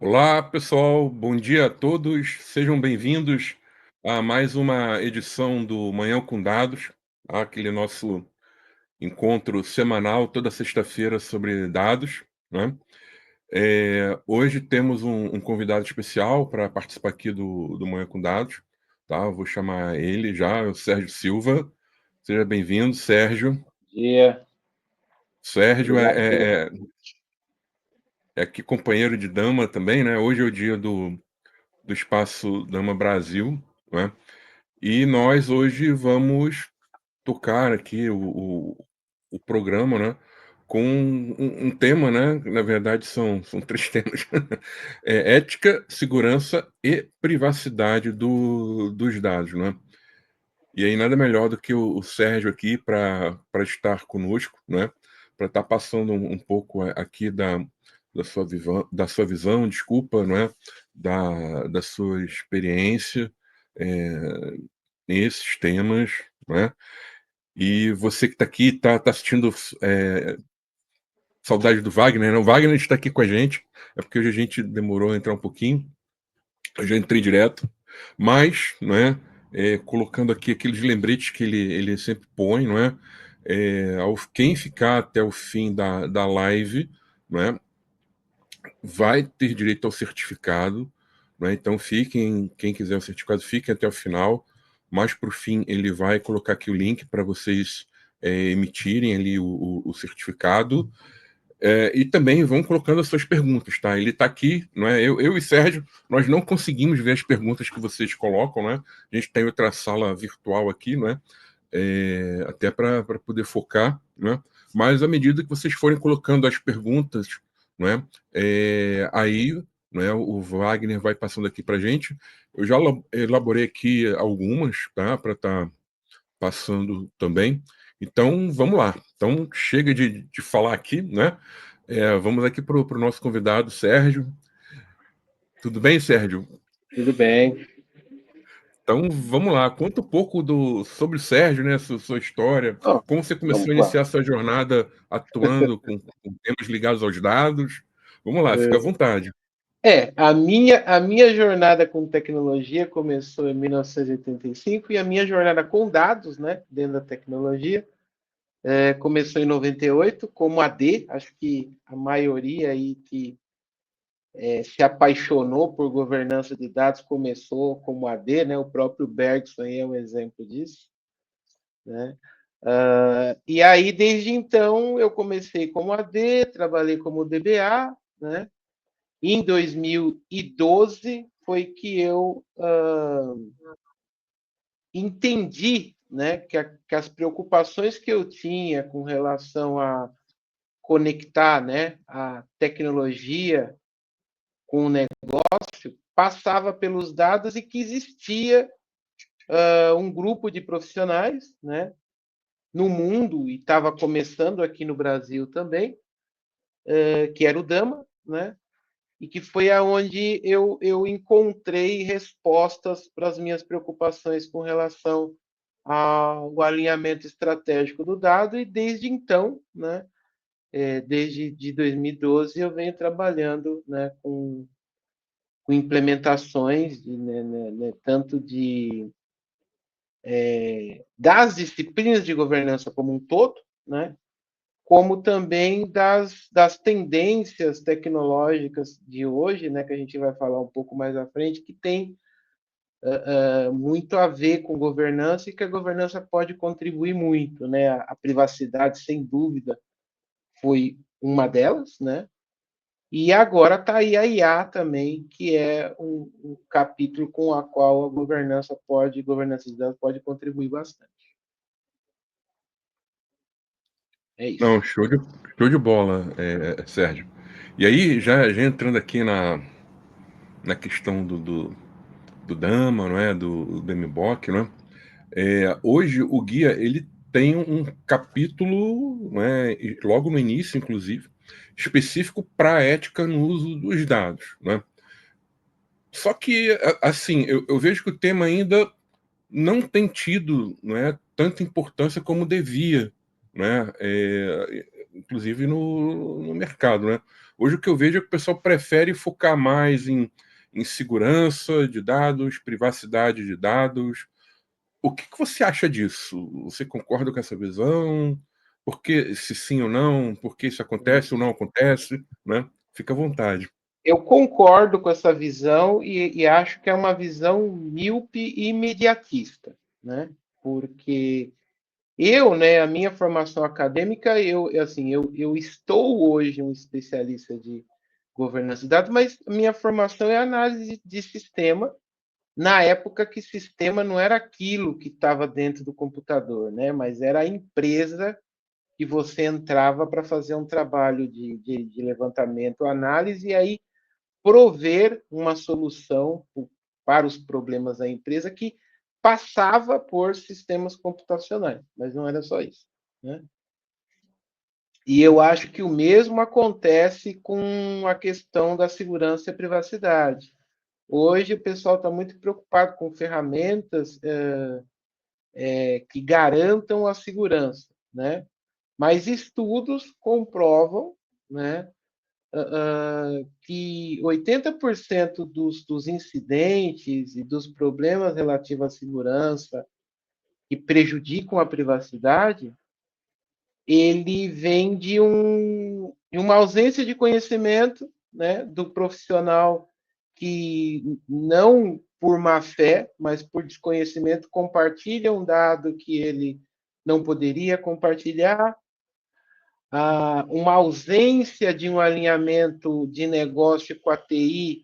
Olá, pessoal. Bom dia a todos. Sejam bem-vindos a mais uma edição do Manhã com Dados, tá? Aquele nosso encontro semanal toda sexta-feira sobre dados, né? Hoje temos um convidado especial para participar aqui do Manhã com Dados, tá? Eu vou chamar ele já, o Sérgio Silva. Seja bem-vindo, Sérgio. Dia. Sérgio Obrigado pelo é aqui companheiro de dama também, né? Hoje é o dia do Espaço Dama Brasil, né? E nós hoje vamos tocar aqui o programa, né, com um tema, né, na verdade são três temas, ética, segurança e privacidade dos dados, né. E aí nada melhor do que o Sérgio aqui para estar conosco, né, para estar passando um pouco aqui da sua visão, desculpa, né, da sua experiência, eh, nesses temas, né. E você que está aqui, está assistindo, saudade do Wagner, né? O Wagner está aqui com a gente, é porque hoje a gente demorou a entrar um pouquinho, eu já entrei direto, mas, né, colocando aqui aqueles lembretes que ele sempre põe, não é? Quem ficar até o fim da live, não é, vai ter direito ao certificado, né? Então fiquem, quem quiser o certificado, fiquem até o final. Mais para o fim, ele vai colocar aqui o link para vocês emitirem ali o certificado. E também vão colocando as suas perguntas, tá? Ele está aqui, não é? Eu e Sérgio, nós não conseguimos ver as perguntas que vocês colocam, né? A gente tem outra sala virtual aqui, né? Até para poder focar, né? Mas à medida que vocês forem colocando as perguntas, né? Aí, né? O Wagner vai passando aqui para a gente. Eu já elaborei aqui algumas, tá? Para estar passando também. Então, vamos lá. Então, chega de falar aqui, né? Vamos aqui para o nosso convidado, Sérgio. Tudo bem, Sérgio? Tudo bem. Então, vamos lá. Conta um pouco sobre o Sérgio, né? Sua história, Ó, como você começou vamos a lá. iniciar sua jornada atuando com temas ligados aos dados. Vamos lá, fica à vontade. A minha jornada com tecnologia começou em 1985 e a minha jornada com dados, né, dentro da tecnologia, começou em 98 como AD. Acho que a maioria aí que se apaixonou por governança de dados começou como AD, né? O próprio Bergson aí é um exemplo disso, né? E aí, desde então, eu comecei como AD, trabalhei como DBA, né? Em 2012 foi que eu entendi, né, que as preocupações que eu tinha com relação a conectar, né, a tecnologia com o negócio passava pelos dados e que existia um grupo de profissionais, né, no mundo e estava começando aqui no Brasil também, que era o Dama, né, e que foi aonde eu encontrei respostas para as minhas preocupações com relação ao alinhamento estratégico do dado, e desde então, né, desde de 2012, eu venho trabalhando, né, com implementações, tanto das disciplinas de governança como um todo, né, como também das tendências tecnológicas de hoje, né, que a gente vai falar um pouco mais à frente, que tem muito a ver com governança e que a governança pode contribuir muito, né? A privacidade, sem dúvida, foi uma delas, né? E agora está aí a IA também, que é um capítulo com a qual a governança de dados pode contribuir bastante. É Não, isso. show de bola, Sérgio. E aí, já entrando aqui na questão do Dama, não é? Do MBOK, não é? Hoje o guia ele tem um capítulo, né, logo no início, inclusive, específico para a ética no uso dos dados, né? Só que, assim, eu vejo que o tema ainda não tem tido, né, tanta importância como devia, né? Inclusive no mercado, né? Hoje o que eu vejo é que o pessoal prefere focar mais em segurança de dados, privacidade de dados. O que que você acha disso? Você concorda com essa visão? Por que se sim ou não? Por que isso acontece ou não acontece, né? Fica à vontade. Eu concordo com essa visão e acho que é uma visão míope e imediatista, né? Porque né, a minha formação acadêmica, eu estou hoje um especialista de governança de dados, mas a minha formação é análise de sistema, na época que sistema não era aquilo que estava dentro do computador, né? Mas era a empresa que você entrava para fazer um trabalho de levantamento, análise, e aí prover uma solução para os problemas da empresa que passava por sistemas computacionais, mas não era só isso, né? E eu acho que o mesmo acontece com a questão da segurança e privacidade. Hoje o pessoal está muito preocupado com ferramentas que garantam a segurança, né? Mas estudos comprovam, né, que 80% dos incidentes e dos problemas relativos à segurança que prejudicam a privacidade, ele vem de uma ausência de conhecimento, né, do profissional que não por má fé, mas por desconhecimento compartilha um dado que ele não poderia compartilhar, uma ausência de um alinhamento de negócio com a TI,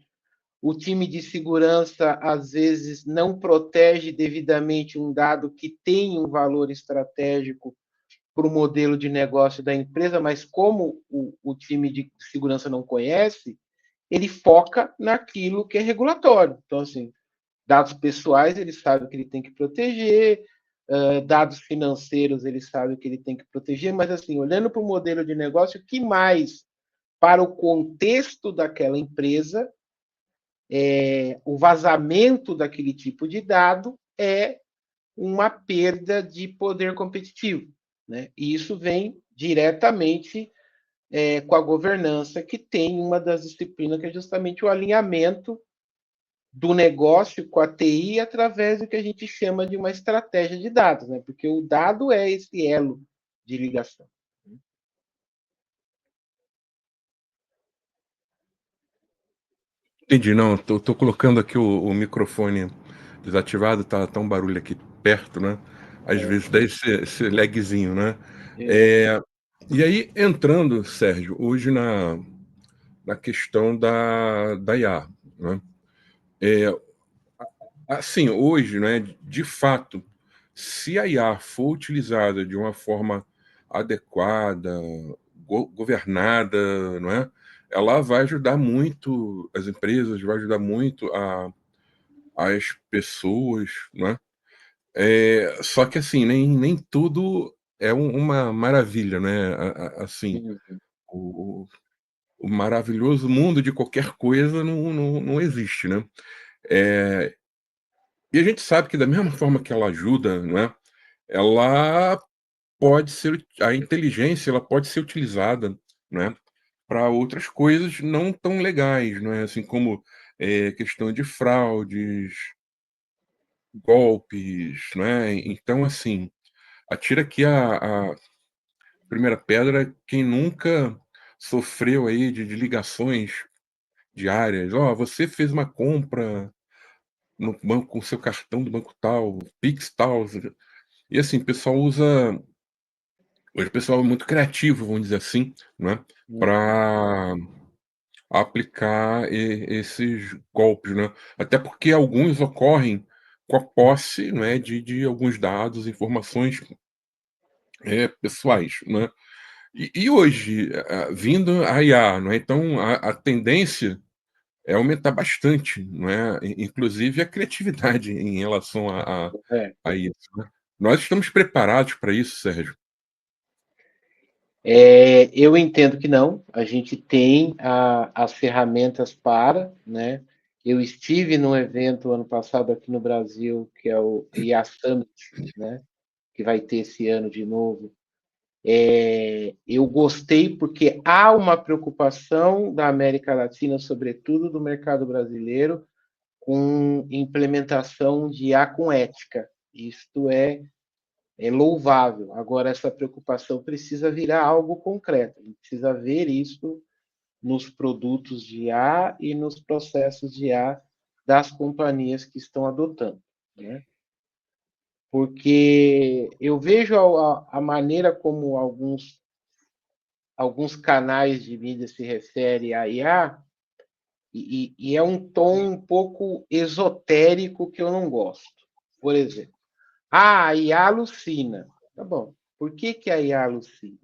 o time de segurança às vezes não protege devidamente um dado que tem um valor estratégico para o modelo de negócio da empresa, mas como o time de segurança não conhece, ele foca naquilo que é regulatório. Então, assim, dados pessoais, ele sabe que ele tem que proteger, dados financeiros, ele sabe que ele tem que proteger, mas, assim, olhando para o modelo de negócio, o que mais, para o contexto daquela empresa, o vazamento daquele tipo de dado é uma perda de poder competitivo, né? E isso vem diretamente com a governança, que tem uma das disciplinas que é justamente o alinhamento do negócio com a TI através do que a gente chama de uma estratégia de dados, né? Porque o dado é esse elo de ligação. Entendi, não, tô colocando aqui o microfone desativado, tá um barulho aqui perto, né? Às vezes dá esse lagzinho, né? É, É, e aí, entrando, Sérgio, hoje na questão da IA, né? É, assim, hoje, né, de fato, se a IA for utilizada de uma forma adequada, governada, não é? Ela vai ajudar muito as empresas, vai ajudar muito as pessoas, né? Só que assim, nem tudo é uma maravilha, né? Assim, o, o maravilhoso mundo de qualquer coisa não existe, né? É, e a gente sabe que da mesma forma que ela ajuda, não é? Ela pode ser a inteligência, ela pode ser utilizada, né, para outras coisas não tão legais, não é? Assim como, questão de fraudes, golpes, não é? Então, assim, atira aqui a primeira pedra quem nunca sofreu aí de ligações diárias: "Ó, você fez uma compra no banco com seu cartão do banco tal, Pix tal", e assim, o pessoal usa. Hoje o pessoal é muito criativo, vamos dizer assim, né, para aplicar esses golpes, né. Até porque alguns ocorrem com a posse, né, de alguns dados, informações, pessoais, né. E hoje, vindo a IA, né, então a tendência é aumentar bastante, não é, inclusive a criatividade em relação é. a isso, né. Nós estamos preparados para isso, Sérgio? Eu entendo que não. A gente tem as ferramentas para, né? Eu estive num evento ano passado aqui no Brasil, que é o IA Summit, né? Que vai ter esse ano de novo, Eu gostei porque há uma preocupação da América Latina, sobretudo do mercado brasileiro, com implementação de IA com ética. Isto é louvável. Agora, essa preocupação precisa virar algo concreto. A gente precisa ver isso nos produtos de IA e nos processos de IA das companhias que estão adotando, né? Porque eu vejo a maneira como alguns canais de mídia se referem à IA, e é um tom um pouco esotérico que eu não gosto. Por exemplo, a IA alucina. Tá bom. Por que a IA alucina?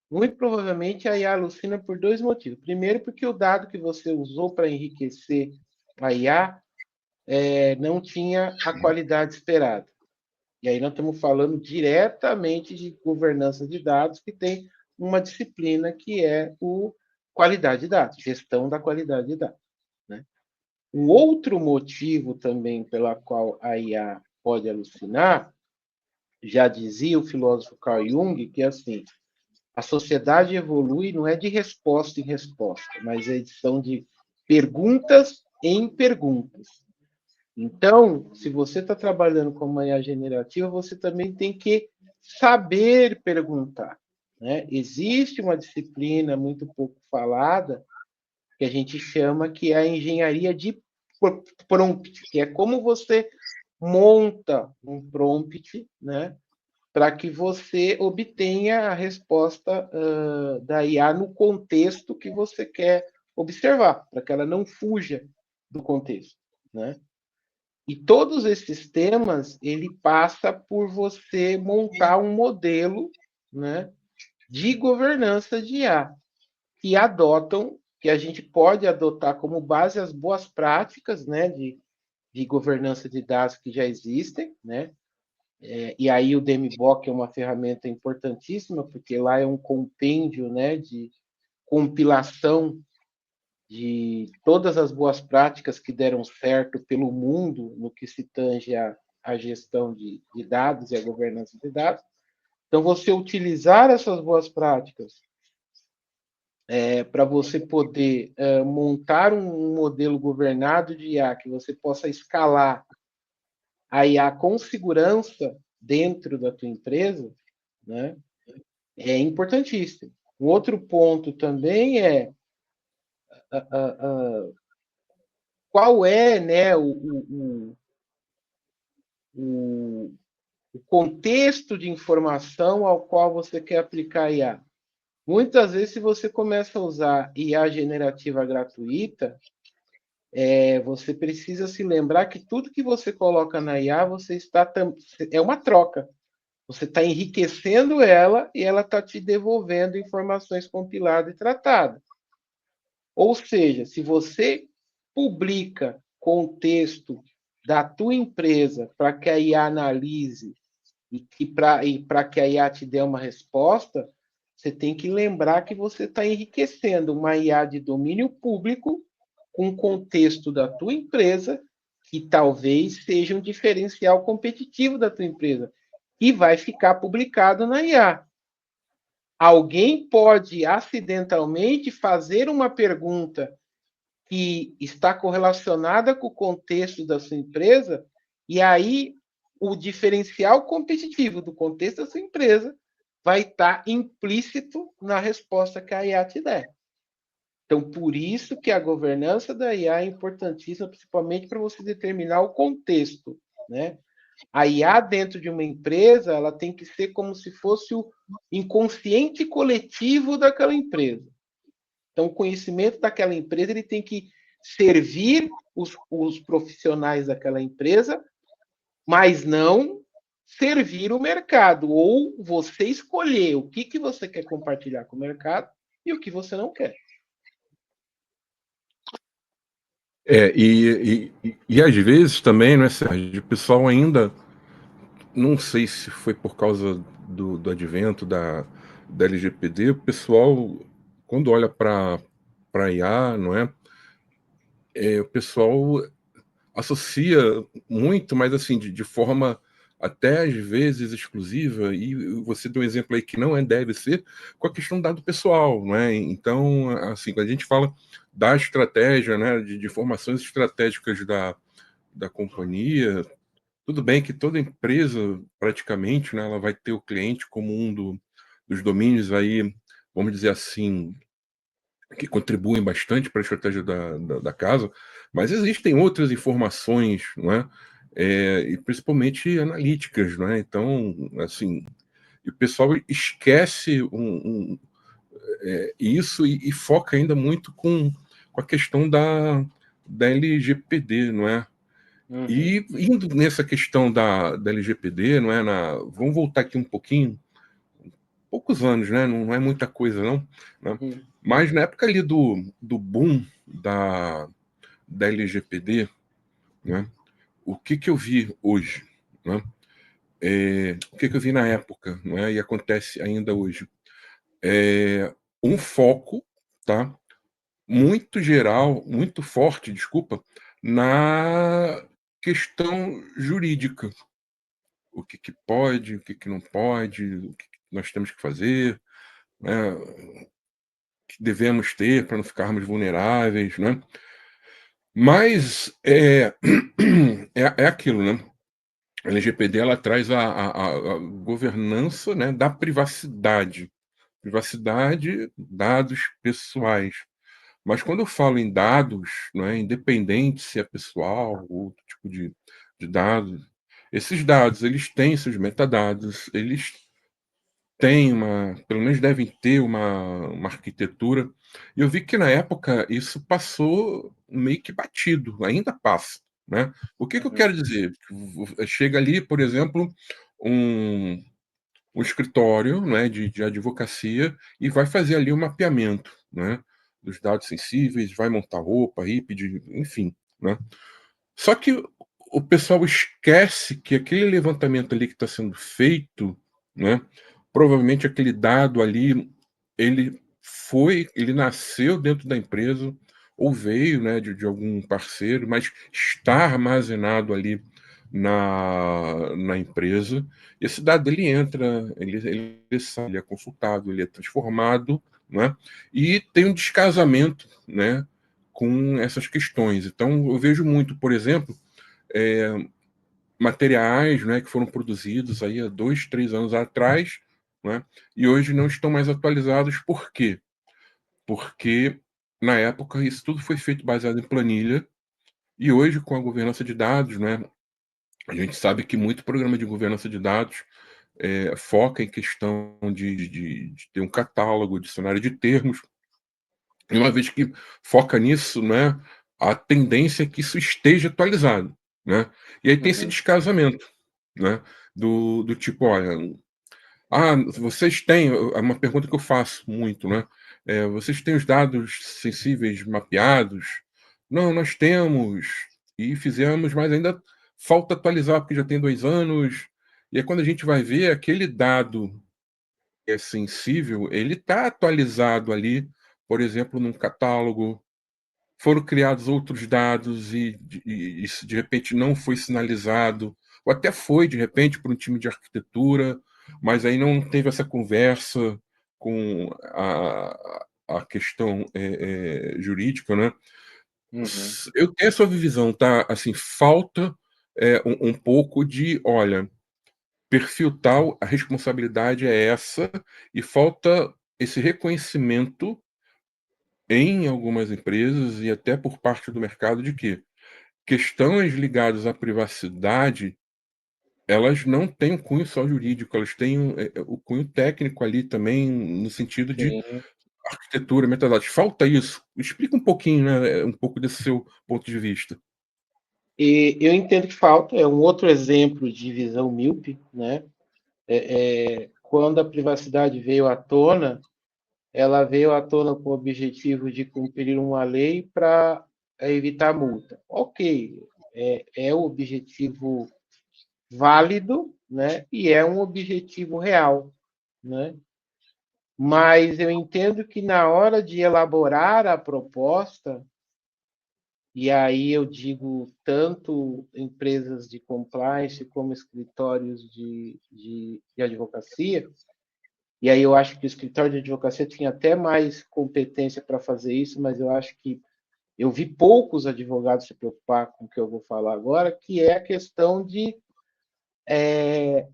Muito provavelmente a IA alucina por dois motivos. Primeiro, porque o dado que você usou para enriquecer a IA não tinha a qualidade esperada. E aí nós estamos falando diretamente de governança de dados, que tem uma disciplina que é o qualidade de dados, gestão da qualidade de dados, né? Um outro motivo também pela qual a IA pode alucinar, já dizia o filósofo Carl Jung, que é assim, a sociedade evolui não é de resposta em resposta, mas são de perguntas em perguntas. Então, se você está trabalhando com uma IA generativa, você também tem que saber perguntar, né? Existe uma disciplina muito pouco falada que a gente chama que é a engenharia de prompt, que é como você monta um prompt, né, para que você obtenha a resposta da IA no contexto que você quer observar, para que ela não fuja do contexto, né? E todos esses temas, ele passa por você montar um modelo, né, de governança de IA, que a gente pode adotar como base as boas práticas, né, de governança de dados que já existem, né? E aí o DMBOK é uma ferramenta importantíssima, porque lá é um compêndio, né, de compilação de todas as boas práticas que deram certo pelo mundo no que se tange à gestão de dados e à governança de dados. Então, você utilizar essas boas práticas para você poder montar um modelo governado de IA que você possa escalar a IA com segurança dentro da tua empresa, né, é importantíssimo. Um outro ponto também é qual é, né, o contexto de informação ao qual você quer aplicar IA. Muitas vezes, se você começa a usar IA generativa gratuita, você precisa se lembrar que tudo que você coloca na IA, é uma troca. Você está enriquecendo ela e ela está te devolvendo informações compiladas e tratadas. Ou seja, se você publica contexto da tua empresa para que a IA analise e para que a IA te dê uma resposta, você tem que lembrar que você está enriquecendo uma IA de domínio público com o contexto da tua empresa, que talvez seja um diferencial competitivo da tua empresa, e vai ficar publicado na IA. Alguém pode acidentalmente fazer uma pergunta que está correlacionada com o contexto da sua empresa, e aí o diferencial competitivo do contexto da sua empresa vai estar implícito na resposta que a IA te der. Então, por isso que a governança da IA é importantíssima, principalmente para você determinar o contexto, né? A IA dentro de uma empresa, ela tem que ser como se fosse o inconsciente coletivo daquela empresa. Então, o conhecimento daquela empresa ele tem que servir os profissionais daquela empresa, mas não servir o mercado, ou você escolher o que você quer compartilhar com o mercado e o que você não quer. E às vezes também, né, Sérgio, o pessoal ainda, não sei se foi por causa do advento da LGPD, o pessoal, quando olha para IA, não é? O pessoal associa muito, mas assim, de forma até às vezes exclusiva, e você deu um exemplo aí que não deve ser, com a questão do dado pessoal, não é? Então, assim, quando a gente fala da estratégia, né, de formações estratégicas da companhia, tudo bem que toda empresa, praticamente, né, ela vai ter o cliente como um dos domínios aí, vamos dizer assim, que contribuem bastante para a estratégia da casa, mas existem outras informações, não é? E principalmente analíticas, não é? Então, assim, e o pessoal esquece isso e foca ainda muito com a questão da LGPD, não é? Uhum, E indo nessa questão da LGPD, não é? Vamos voltar aqui um pouquinho, poucos anos, né? Não é muita coisa, não, né? uhum, Mas na época ali do boom da LGPD, né? O que que eu vi hoje, né? O que que eu vi na época, não é? E acontece ainda hoje. Um foco, tá? Muito geral, muito forte, desculpa, na questão jurídica. O que que pode, o que que não pode, o que que nós temos que fazer, né? Que devemos ter para não ficarmos vulneráveis, né? Mas é aquilo, né? A LGPD ela traz a governança, né, da privacidade. Privacidade, dados pessoais. Mas quando eu falo em dados, não é, independente se é pessoal ou outro tipo de dados, esses dados eles têm seus metadados, eles têm pelo menos devem ter uma arquitetura. E eu vi que na época isso passou meio que batido, ainda passa, né? O que que eu uhum, quero dizer? Chega ali, por exemplo, um, um escritório, né, de advocacia e vai fazer ali um mapeamento, né, dos dados sensíveis, vai montar roupa, pedir, enfim, né? Só que o pessoal esquece que aquele levantamento ali que está sendo feito, né, provavelmente aquele dado ali, ele nasceu dentro da empresa ou veio, né, de algum parceiro, mas está armazenado ali na empresa. Esse dado ele entra, ele sai, ele é consultado, ele é transformado, né, e tem um descasamento, né, com essas questões. Então, eu vejo muito, por exemplo, é, materiais, né, que foram produzidos aí há 2, 3 anos atrás, né, e hoje não estão mais atualizados. Por quê? Porque na época isso tudo foi feito baseado em planilha e hoje com a governança de dados, né, a gente sabe que muito programa de governança de dados foca em questão de ter um catálogo, dicionário de termos. E uma vez que foca nisso, né, a tendência é que isso esteja atualizado, né. E aí tem esse uhum, descasamento, né, do tipo: "Olha, vocês têm", é uma pergunta que eu faço muito, né, "Vocês têm os dados sensíveis mapeados?". "Não, nós temos, e fizemos, mas ainda falta atualizar, porque já tem 2 anos". E aí quando a gente vai ver aquele dado que é sensível, ele está atualizado ali, por exemplo, num catálogo, foram criados outros dados e isso de repente não foi sinalizado, ou até foi de repente por um time de arquitetura, mas aí não teve essa conversa com a questão jurídica, né? uhum. Eu tenho essa visão, tá? Assim, falta um pouco de, olha, perfil tal, a responsabilidade é essa, e falta esse reconhecimento em algumas empresas e até por parte do mercado de que questões ligadas à privacidade, elas não têm um cunho só jurídico, elas têm o cunho técnico ali também, no sentido de Sim. arquitetura, metadados. Falta isso. Explica um pouquinho, né, um pouco desse seu ponto de vista. E eu entendo que falta, é um outro exemplo de visão míope, né? Quando a privacidade veio à tona, ela veio à tona com o objetivo de cumprir uma lei para evitar multa. Ok, é um objetivo válido, né? E é um objetivo real, né? Mas eu entendo que na hora de elaborar a proposta, e aí eu digo tanto empresas de compliance como escritórios de advocacia, e aí eu acho que o escritório de advocacia tinha até mais competência para fazer isso, mas eu acho que eu vi poucos advogados se preocupar com o que eu vou falar agora, que é a questão de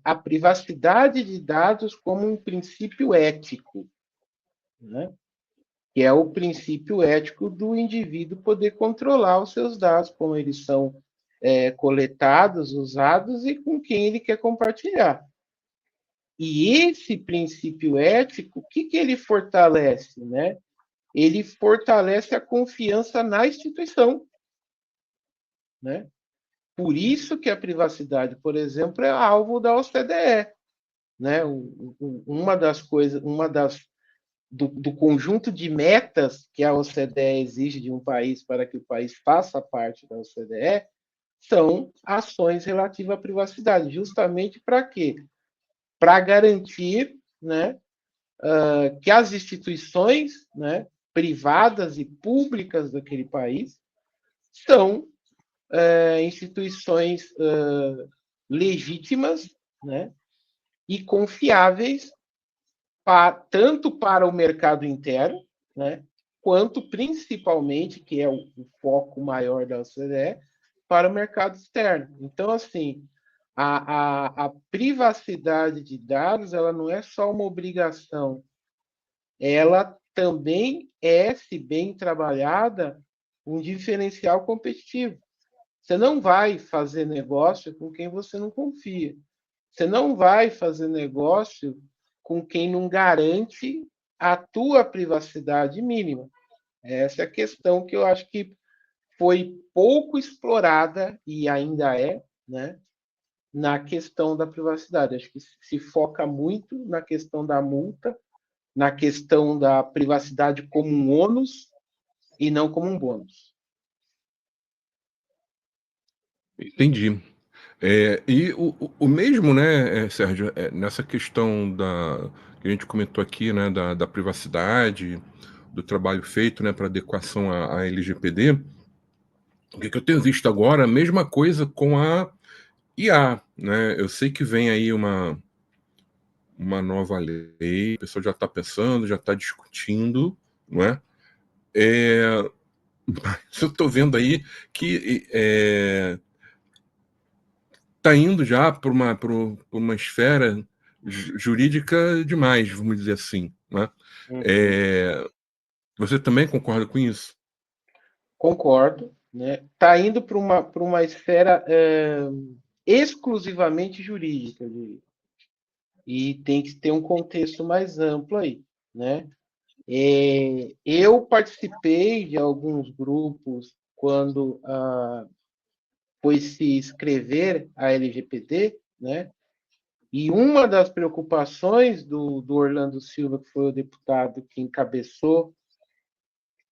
a privacidade de dados como um princípio ético, né? Que é o princípio ético do indivíduo poder controlar os seus dados, como eles são coletados, usados e com quem ele quer compartilhar. E esse princípio ético, o que ele fortalece, né? Ele fortalece a confiança na instituição, né? Por isso que a privacidade, por exemplo, é alvo da OCDE, né? Uma das coisas, do conjunto de metas que a OCDE exige de um país para que o país faça parte da OCDE são ações relativas à privacidade, justamente para quê? Para garantir, né, que as instituições, né, privadas e públicas daquele país são instituições legítimas, né, e confiáveis tanto para o mercado interno, né, quanto principalmente, que é o foco maior da OCDE, para o mercado externo. Então, assim, a privacidade de dados ela não é só uma obrigação, ela também é, se bem trabalhada, um diferencial competitivo. Você não vai fazer negócio com quem você não confia. Você não vai fazer negócio com quem não garante a tua privacidade mínima. Essa é a questão que eu acho que foi pouco explorada e ainda é, né, na questão da privacidade. Acho que se foca muito na questão da multa, na questão da privacidade como um ônus e não como um bônus. Entendi. E o mesmo, né, Sérgio, nessa questão que a gente comentou aqui, né, da privacidade, do trabalho feito, né, para adequação à LGPD, o que eu tenho visto agora, a mesma coisa com a IA, né? Eu sei que vem aí uma nova lei, o pessoal já está pensando, já está discutindo, não é? Mas eu estou vendo aí que está indo já para uma esfera jurídica demais, vamos dizer assim, né? Uhum. É, você também concorda com isso? Concordo, né? Está indo para uma esfera exclusivamente jurídica, eu diria. E tem que ter um contexto mais amplo aí, né? Eu participei de alguns grupos quando foi se escrever a LGPD, né? E uma das preocupações do Orlando Silva, que foi o deputado que encabeçou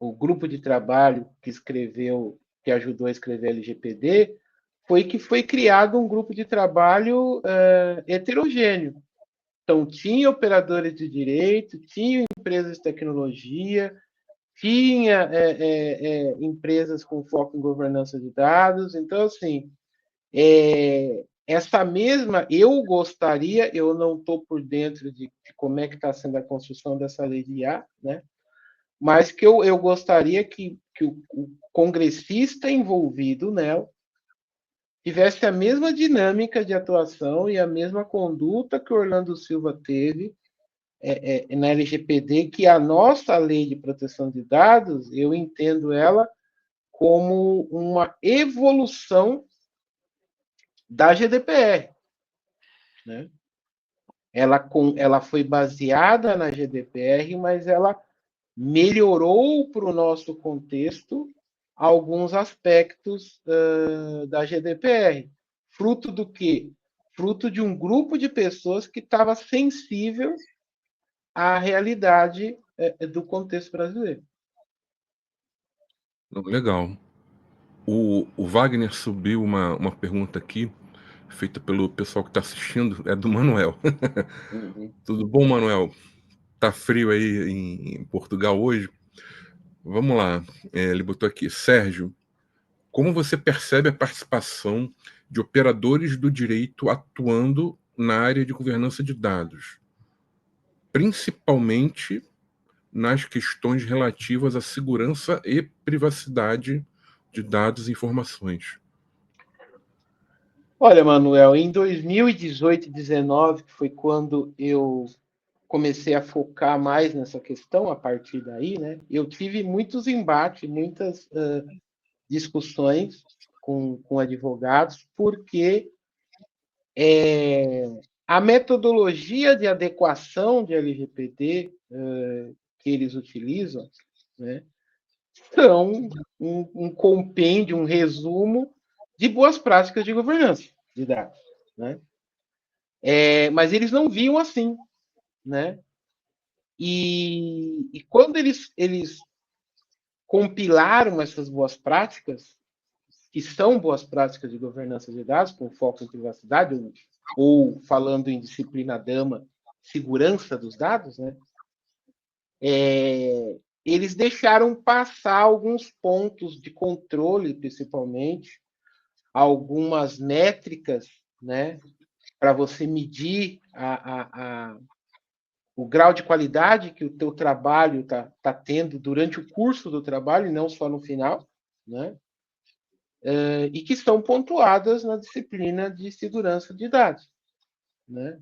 o grupo de trabalho que escreveu, que ajudou a escrever a LGPD, foi que foi criado um grupo de trabalho heterogêneo. Então, tinha operadores de direito, tinha empresas de tecnologia, tinha empresas com foco em governança de dados. Então, assim, essa mesma, eu gostaria, eu não estou por dentro de como é que está sendo a construção dessa lei de IA, né? Mas que eu gostaria que o congressista envolvido nela tivesse a mesma dinâmica de atuação e a mesma conduta que o Orlando Silva teve na LGPD, que a nossa lei de proteção de dados, eu entendo ela como uma evolução da GDPR, né? Ela foi baseada na GDPR, mas ela melhorou para o nosso contexto alguns aspectos da GDPR. Fruto do quê? Fruto de um grupo de pessoas que estava sensível à realidade do contexto brasileiro. Legal. O Wagner subiu uma pergunta aqui, feita pelo pessoal que está assistindo, é do Manuel. Uhum. Tudo bom, Manuel? Tá frio aí em Portugal hoje? Vamos lá. Ele botou aqui, Sérgio, Como você percebe a participação de operadores do direito atuando na área de governança de dados, principalmente nas questões relativas à segurança e privacidade de dados e informações? Olha, Manuel, em 2018 e 2019, que foi quando eu comecei a focar mais nessa questão, a partir daí, né, eu tive muitos embates, muitas discussões com advogados, porque a metodologia de adequação de LGPD que eles utilizam, né, são um compêndio, um resumo de boas práticas de governança de dados, né? Mas eles não viam assim, né? E quando eles compilaram essas boas práticas, que são boas práticas de governança de dados, com foco em privacidade, ou falando em disciplina dama, segurança dos dados, né? Eles deixaram passar alguns pontos de controle, principalmente, algumas métricas, né, para você medir o grau de qualidade que o teu trabalho tá tendo durante o curso do trabalho, e não só no final, né? E que estão pontuadas na disciplina de segurança de dados, né?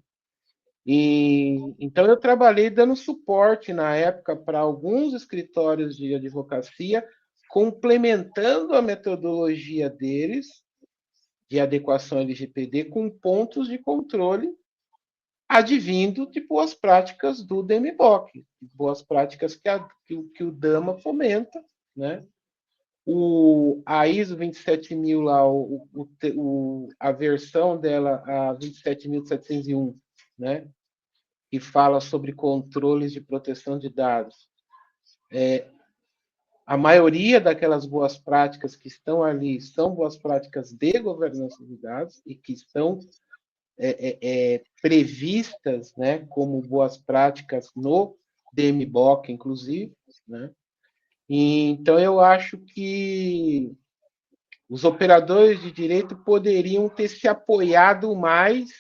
Então, eu trabalhei dando suporte na época para alguns escritórios de advocacia, complementando a metodologia deles de adequação LGPD com pontos de controle advindo de boas práticas do DMBOK, boas práticas que o DAMA fomenta, né? A ISO 27000 lá, a versão dela, a 27701, né? Que fala sobre controles de proteção de dados. A maioria daquelas boas práticas que estão ali são boas práticas de governança de dados e que estão previstas, né, como boas práticas no DMBOK, inclusive, né? Então, eu acho que os operadores de direito poderiam ter se apoiado mais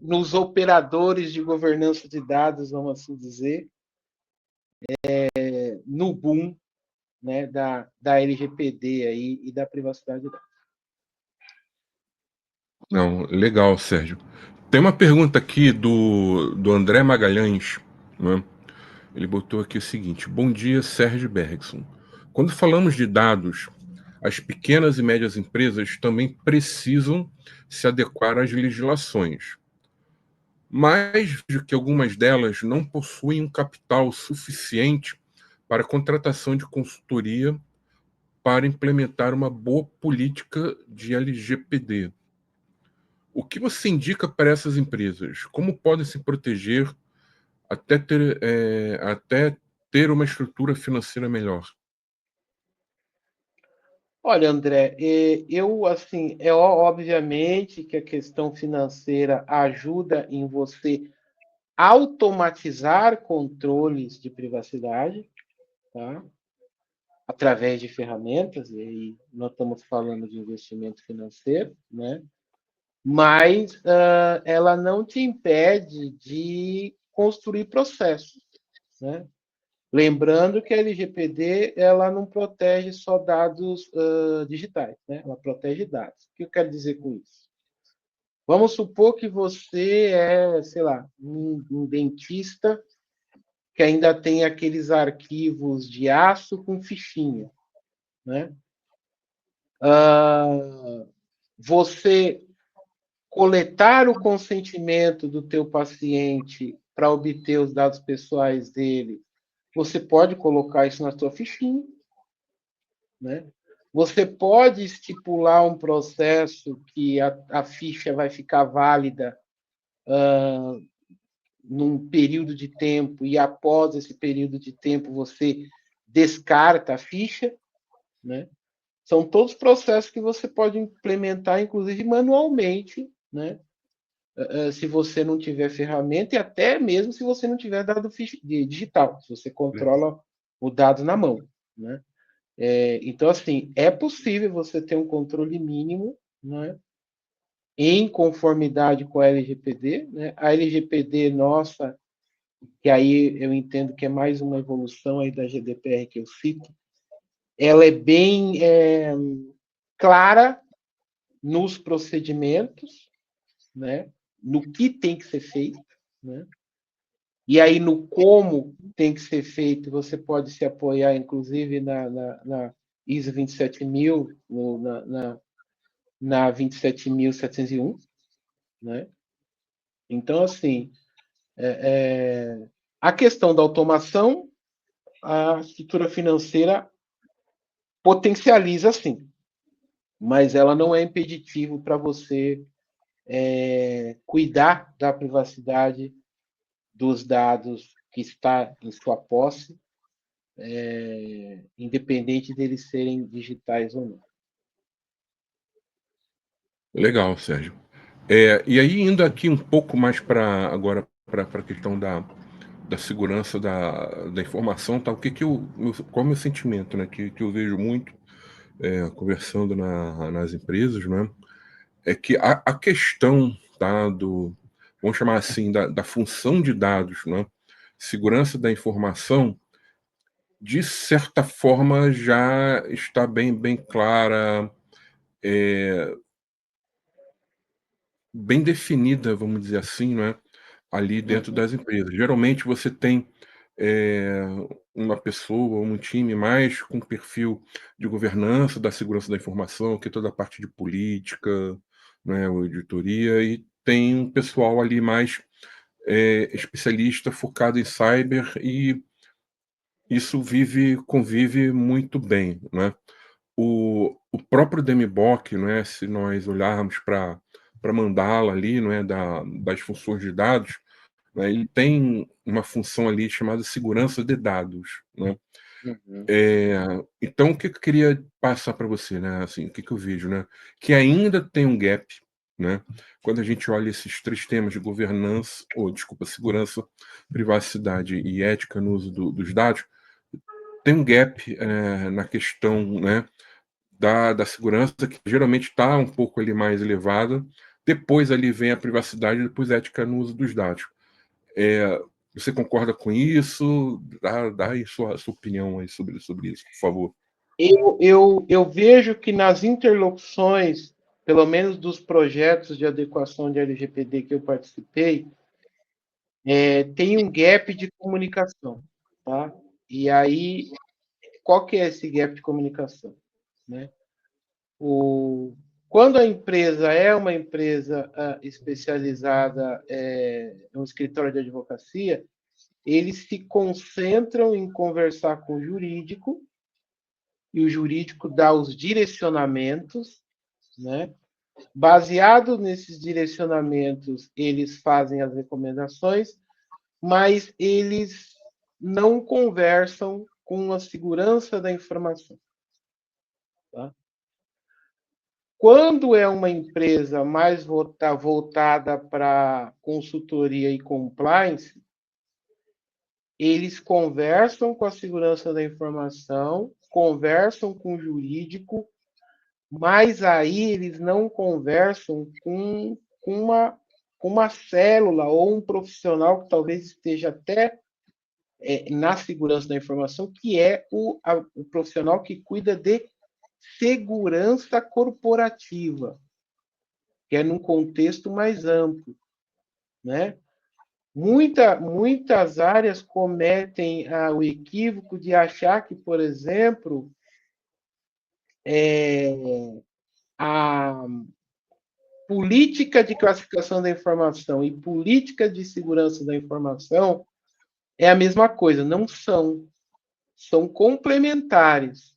nos operadores de governança de dados, vamos assim dizer, no boom, né, da LGPD aí e da privacidade de dados. Não, legal, Sérgio. Tem uma pergunta aqui do André Magalhães, né? Ele botou aqui o seguinte: bom dia, Sérgio Bergson. Quando falamos de dados, as pequenas e médias empresas também precisam se adequar às legislações, mas vejo que algumas delas não possuem um capital suficiente para a contratação de consultoria para implementar uma boa política de LGPD. O que você indica para essas empresas? Como podem se proteger até ter uma estrutura financeira melhor? Olha, André, eu, assim, obviamente que a questão financeira ajuda em você automatizar controles de privacidade, tá? Através de ferramentas, e aí nós estamos falando de investimento financeiro, né? Mas ela não te impede de construir processos, né? Lembrando que a LGPD ela não protege só dados digitais, né? Ela protege dados. O que eu quero dizer com isso? Vamos supor que você é, sei lá, um dentista que ainda tem aqueles arquivos de aço com fichinha, né? Você coletar o consentimento do teu paciente para obter os dados pessoais dele, você pode colocar isso na sua fichinha, né? Você pode estipular um processo que a ficha vai ficar válida num período de tempo e após esse período de tempo você descarta a ficha, né? São todos processos que você pode implementar, inclusive manualmente, né? Se você não tiver ferramenta e até mesmo se você não tiver dado digital, se você controla o dado na mão, né? Então, assim, é possível você ter um controle mínimo, né, em conformidade com a LGPD, né? A LGPD nossa, que aí eu entendo que é mais uma evolução aí da GDPR que eu cito, ela é bem clara nos procedimentos, né? No que tem que ser feito, né? E aí no como tem que ser feito, você pode se apoiar, inclusive, na ISO 27000, na 27701, né? Então, assim, a questão da automação, a estrutura financeira potencializa, sim, mas ela não é impeditivo para você cuidar da privacidade dos dados que está em sua posse, independente deles serem digitais ou não. Legal, Sérgio. E aí, indo aqui um pouco mais para agora para a questão da segurança da informação, tá? Qual é o meu sentimento, né? Que eu vejo muito conversando nas empresas, né? É que a questão, tá, vamos chamar assim, da função de dados, né? Segurança da informação, de certa forma, já está bem clara, bem definida, vamos dizer assim, né? Ali dentro Uhum, das empresas. Geralmente você tem eh, uma pessoa, um time mais com perfil de governança da segurança da informação, que é toda a parte de política, né, ou editoria, e tem um pessoal ali mais especialista focado em cyber, e isso convive muito bem, né? O próprio DMBOK, né, se nós olharmos para mandá-la ali, não é, das funções de dados, né, ele tem uma função ali chamada segurança de dados, né? uhum, Então o que eu queria passar para você, né, assim, o que eu vejo, né, que ainda tem um gap, né, quando a gente olha esses 3 temas de governança ou desculpa, segurança, privacidade e ética no uso dos dados, tem um gap, na questão, né, da segurança, que geralmente está um pouco ali mais elevada, depois ali vem a privacidade, depois a ética no uso dos dados. É, você concorda com isso? Dá aí sua opinião aí sobre isso, por favor. Eu vejo que nas interlocuções, pelo menos dos projetos de adequação de LGPD que eu participei, tem um gap de comunicação, tá? E aí, qual que é esse gap de comunicação, né? Quando a empresa é uma empresa especializada, um escritório de advocacia, eles se concentram em conversar com o jurídico, e o jurídico dá os direcionamentos, né? Baseado nesses direcionamentos, eles fazem as recomendações, mas eles não conversam com a segurança da informação. Tá? Quando é uma empresa mais voltada para consultoria e compliance, eles conversam com a segurança da informação, conversam com o jurídico, mas aí eles não conversam com uma célula ou um profissional que talvez esteja até na segurança da informação, que é o profissional que cuida de segurança corporativa, que é num contexto mais amplo, né? Muitas áreas cometem o equívoco de achar que, por exemplo, a política de classificação da informação e política de segurança da informação é a mesma coisa. Não são. São complementares.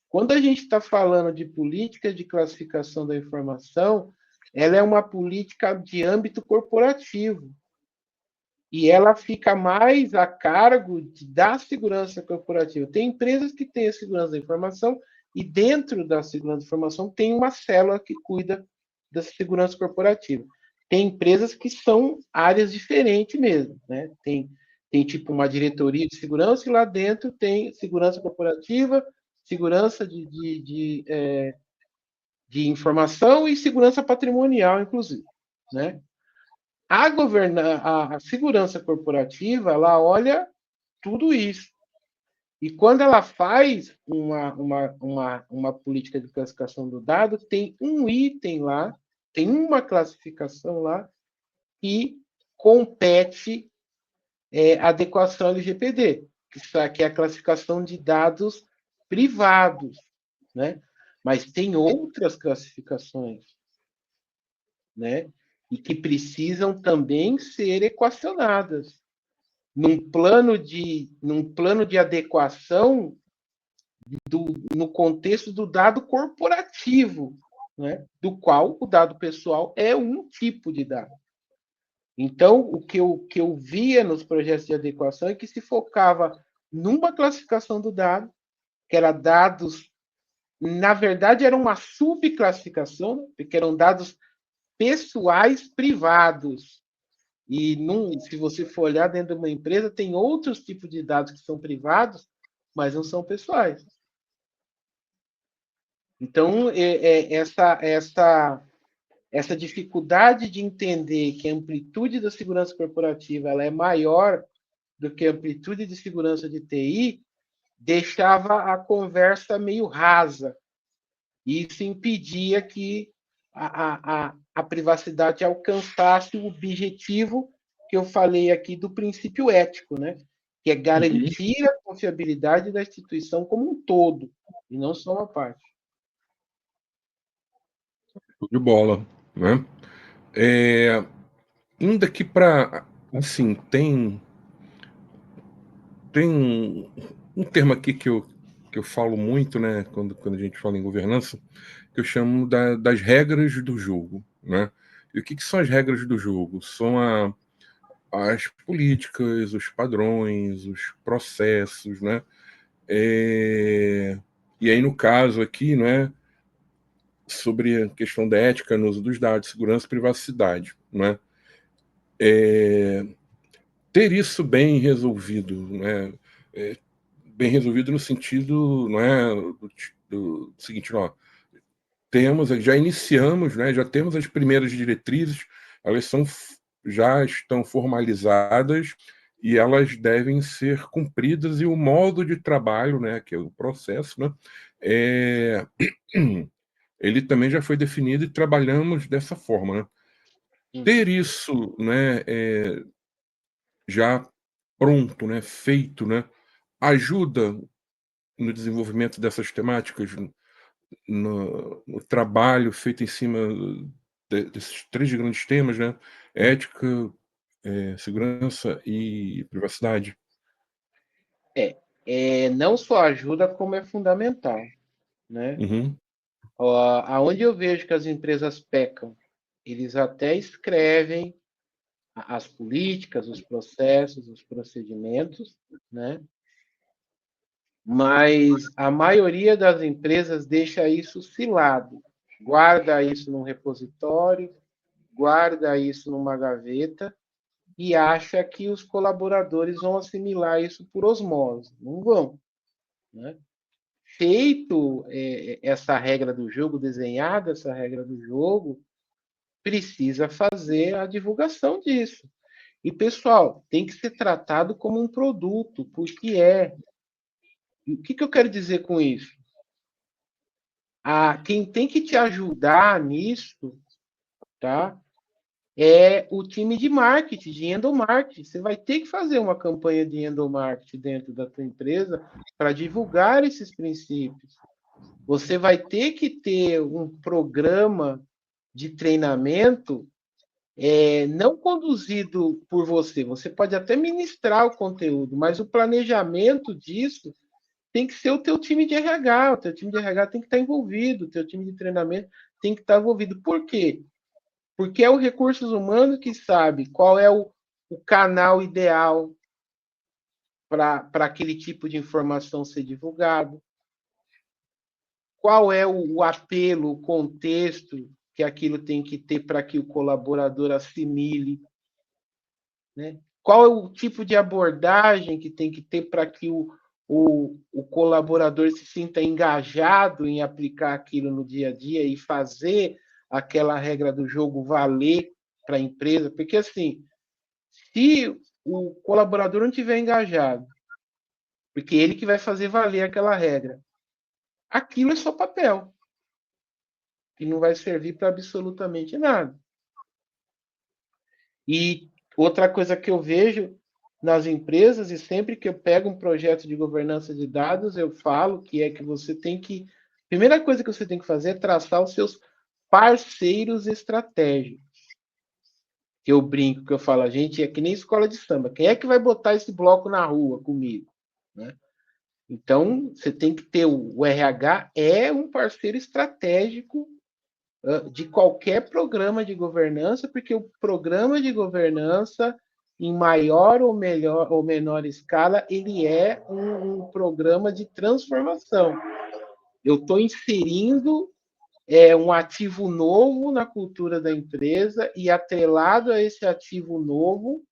Quando a gente está falando de política de classificação da informação, ela é uma política de âmbito corporativo. E ela fica mais a cargo da segurança corporativa. Tem empresas que têm a segurança da informação e dentro da segurança da informação tem uma célula que cuida da segurança corporativa. Tem empresas que são áreas diferentes mesmo, né? Tem tipo uma diretoria de segurança e lá dentro tem segurança corporativa segurança de informação e segurança patrimonial, inclusive, né? A segurança corporativa, ela olha tudo isso. E quando ela faz uma política de classificação do dado, tem um item lá, tem uma classificação lá que compete adequação LGPD, que é a classificação de dados privados, né? Mas tem outras classificações, né? E que precisam também ser equacionadas num plano de adequação no contexto do dado corporativo, né? Do qual o dado pessoal é um tipo de dado. Então, o que eu via nos projetos de adequação é que se focava numa classificação do dado, que era dados, na verdade, era uma subclassificação, porque eram dados pessoais privados. E se você for olhar dentro de uma empresa, tem outros tipos de dados que são privados, mas não são pessoais. Então, essa dificuldade de entender que a amplitude da segurança corporativa ela é maior do que a amplitude de segurança de TI deixava a conversa meio rasa. E isso impedia que a privacidade alcançasse o objetivo que eu falei aqui do princípio ético, né? Que é garantir a confiabilidade da instituição como um todo, e não só uma parte. De bola, né? Indo aqui para, assim, tem um termo aqui que eu falo muito, né, quando a gente fala em governança, que eu chamo das regras do jogo, né? E o que são as regras do jogo? São as políticas, os padrões, os processos, né? E aí, no caso aqui, né, sobre a questão da ética no uso dos dados, segurança e privacidade, né? Ter isso bem resolvido, né? Bem resolvido no sentido, não é, do seguinte, ó, já iniciamos, né, já temos as primeiras diretrizes, elas já estão formalizadas e elas devem ser cumpridas, e o modo de trabalho, né, que é o processo, né, ele também já foi definido e trabalhamos dessa forma, né? Ter isso, né, já pronto, né, feito, né, ajuda no desenvolvimento dessas temáticas, no trabalho feito em cima desses três grandes temas, né? Ética, segurança e privacidade. Não só ajuda, como é fundamental, né? Uhum. Aonde eu vejo que as empresas pecam, eles até escrevem as políticas, os processos, os procedimentos, né? Mas a maioria das empresas deixa isso cilado, guarda isso num repositório, guarda isso numa gaveta e acha que os colaboradores vão assimilar isso por osmose. Não vão, né? Feito essa regra do jogo, desenhada essa regra do jogo, precisa fazer a divulgação disso. E, pessoal, tem que ser tratado como um produto, porque é. E o que eu quero dizer com isso? Quem tem que te ajudar nisso, tá? É o time de marketing, de endomarketing. Você vai ter que fazer uma campanha de endomarketing dentro da tua empresa para divulgar esses princípios. Você vai ter que ter um programa de treinamento não conduzido por você. Você pode até ministrar o conteúdo, mas o planejamento disso tem que ser o teu time de RH. O teu time de RH tem que estar envolvido, o teu time de treinamento tem que estar envolvido. Por quê? Porque é o recursos humanos que sabe qual é o canal ideal para aquele tipo de informação ser divulgado, qual é o apelo, o contexto que aquilo tem que ter para que o colaborador assimile, né? Qual é o tipo de abordagem que tem que ter para que o o colaborador se sinta engajado em aplicar aquilo no dia a dia e fazer aquela regra do jogo valer para a empresa, porque assim, se o colaborador não estiver engajado, porque ele que vai fazer valer aquela regra, aquilo é só papel, que não vai servir para absolutamente nada. E outra coisa que eu vejo nas empresas, e sempre que eu pego um projeto de governança de dados, eu falo que é que você tem que. A primeira coisa que você tem que fazer é traçar os seus parceiros estratégicos. Que eu brinco, que eu falo, a gente é que nem escola de samba. Quem é que vai botar esse bloco na rua comigo? Né? Então, você tem que ter o RH é um parceiro estratégico de qualquer programa de governança, porque o programa de governança, em maior ou melhor ou menor escala, ele é um programa de transformação. Eu estou inserindo um ativo novo na cultura da empresa e atrelado a esse ativo novo,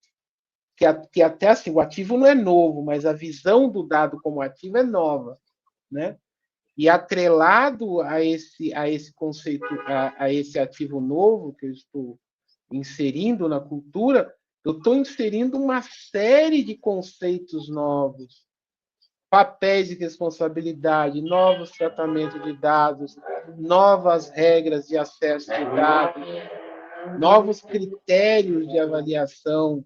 que até assim, o ativo não é novo, mas a visão do dado como ativo é nova, né? E atrelado a esse conceito, a esse ativo novo que eu estou inserindo na cultura, eu estou inserindo uma série de conceitos novos, papéis de responsabilidade, novos tratamentos de dados, novas regras de acesso de dados, novos critérios de avaliação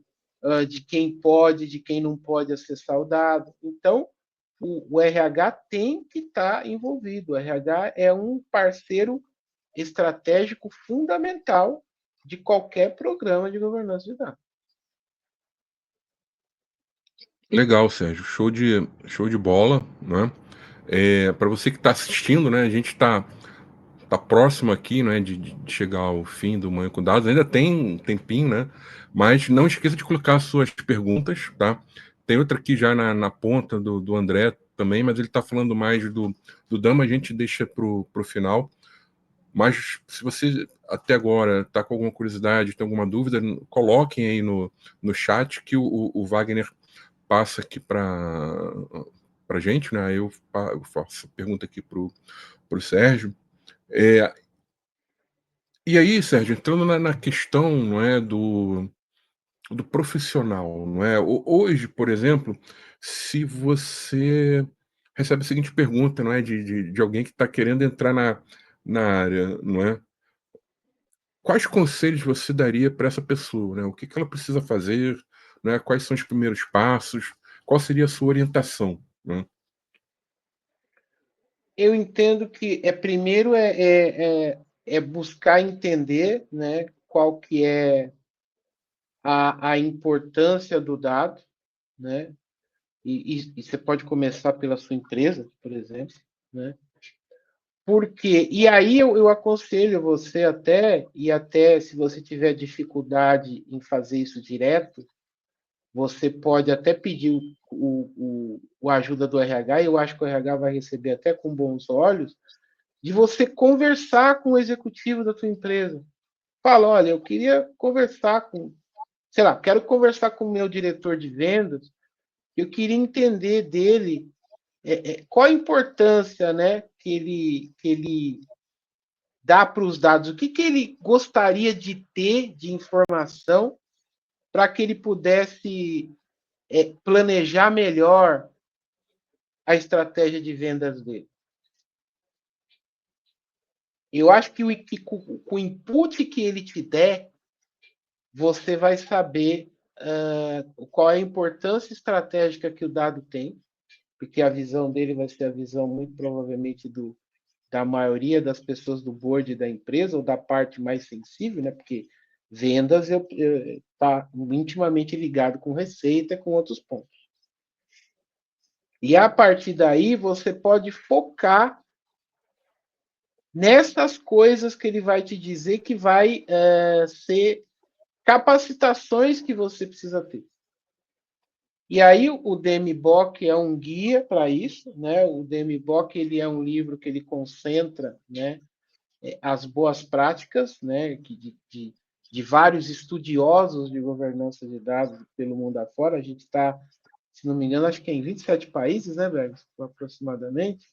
de quem pode, de quem não pode acessar o dado. Então, o RH tem que estar envolvido. O RH é um parceiro estratégico fundamental de qualquer programa de governança de dados. Legal, Sérgio. Show de bola, né? Para você que está assistindo, né? A gente está próximo aqui, né? De chegar ao fim do Manhã com Dados. Ainda tem um tempinho, né? Mas não esqueça de colocar suas perguntas, tá? Tem outra aqui já na ponta do André também, mas ele está falando mais do Dama, a gente deixa pro final. Mas se você até agora está com alguma curiosidade, tem alguma dúvida, coloquem aí no chat que o Wagner passa aqui para gente, né? Eu faço a pergunta aqui para o Sérgio. E aí, Sérgio, entrando na questão, não é, do profissional, não é? Hoje, por exemplo, se você recebe a seguinte pergunta, não é, de alguém que está querendo entrar na área, não é? Quais conselhos você daria para essa pessoa, né? O que ela precisa fazer, né? Quais são os primeiros passos? Qual seria a sua orientação, né? Eu entendo que primeiro é buscar entender, né, qual que é a importância do dado, né? E você pode começar pela sua empresa, por exemplo, né? Porque, e aí eu aconselho você até se você tiver dificuldade em fazer isso direto, você pode até pedir o ajuda do RH, e eu acho que o RH vai receber até com bons olhos, de você conversar com o executivo da tua empresa. Fala, olha, eu queria conversar sei lá, quero conversar com o meu diretor de vendas, eu queria entender dele qual a importância, né, que ele dá para os dados, o que ele gostaria de ter de informação para que ele pudesse planejar melhor a estratégia de vendas dele. Eu acho que com o input que ele te der, você vai saber qual é a importância estratégica que o dado tem, porque a visão dele vai ser a visão, muito provavelmente, da maioria das pessoas do board da empresa, ou da parte mais sensível, né? Porque vendas está intimamente ligado com receita, com outros pontos. E a partir daí, você pode focar nessas coisas que ele vai te dizer que vai ser capacitações que você precisa ter. E aí o DMBOK é um guia para isso, né? O DMBOK ele é um livro que ele concentra, né, as boas práticas, né, de vários estudiosos de governança de dados pelo mundo afora. A gente está se não me engano, acho que é em 27 países, né, Bergs, aproximadamente.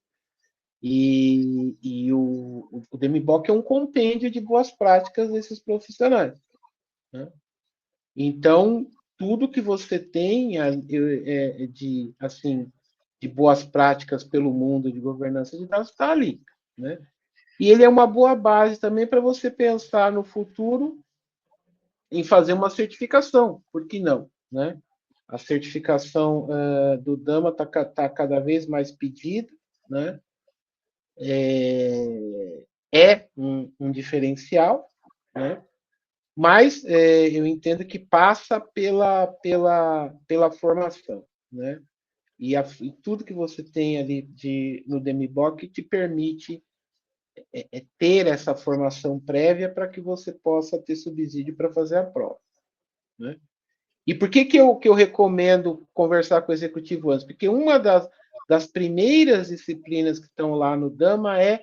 E o DMBOK é um compêndio de boas práticas desses profissionais, né? Então, tudo que você tem de, assim, de boas práticas pelo mundo de governança de dados está ali, né? E ele é uma boa base também para você pensar no futuro em fazer uma certificação, por que não, né? A certificação do Dama está cada vez mais pedida, né? É um diferencial, né? Mas eu entendo que passa pela formação, né? E tudo que você tem ali no DemiBoK te permite ter essa formação prévia para que você possa ter subsídio para fazer a prova, né? E por que eu recomendo conversar com o executivo antes? Porque uma das primeiras disciplinas que estão lá no Dama é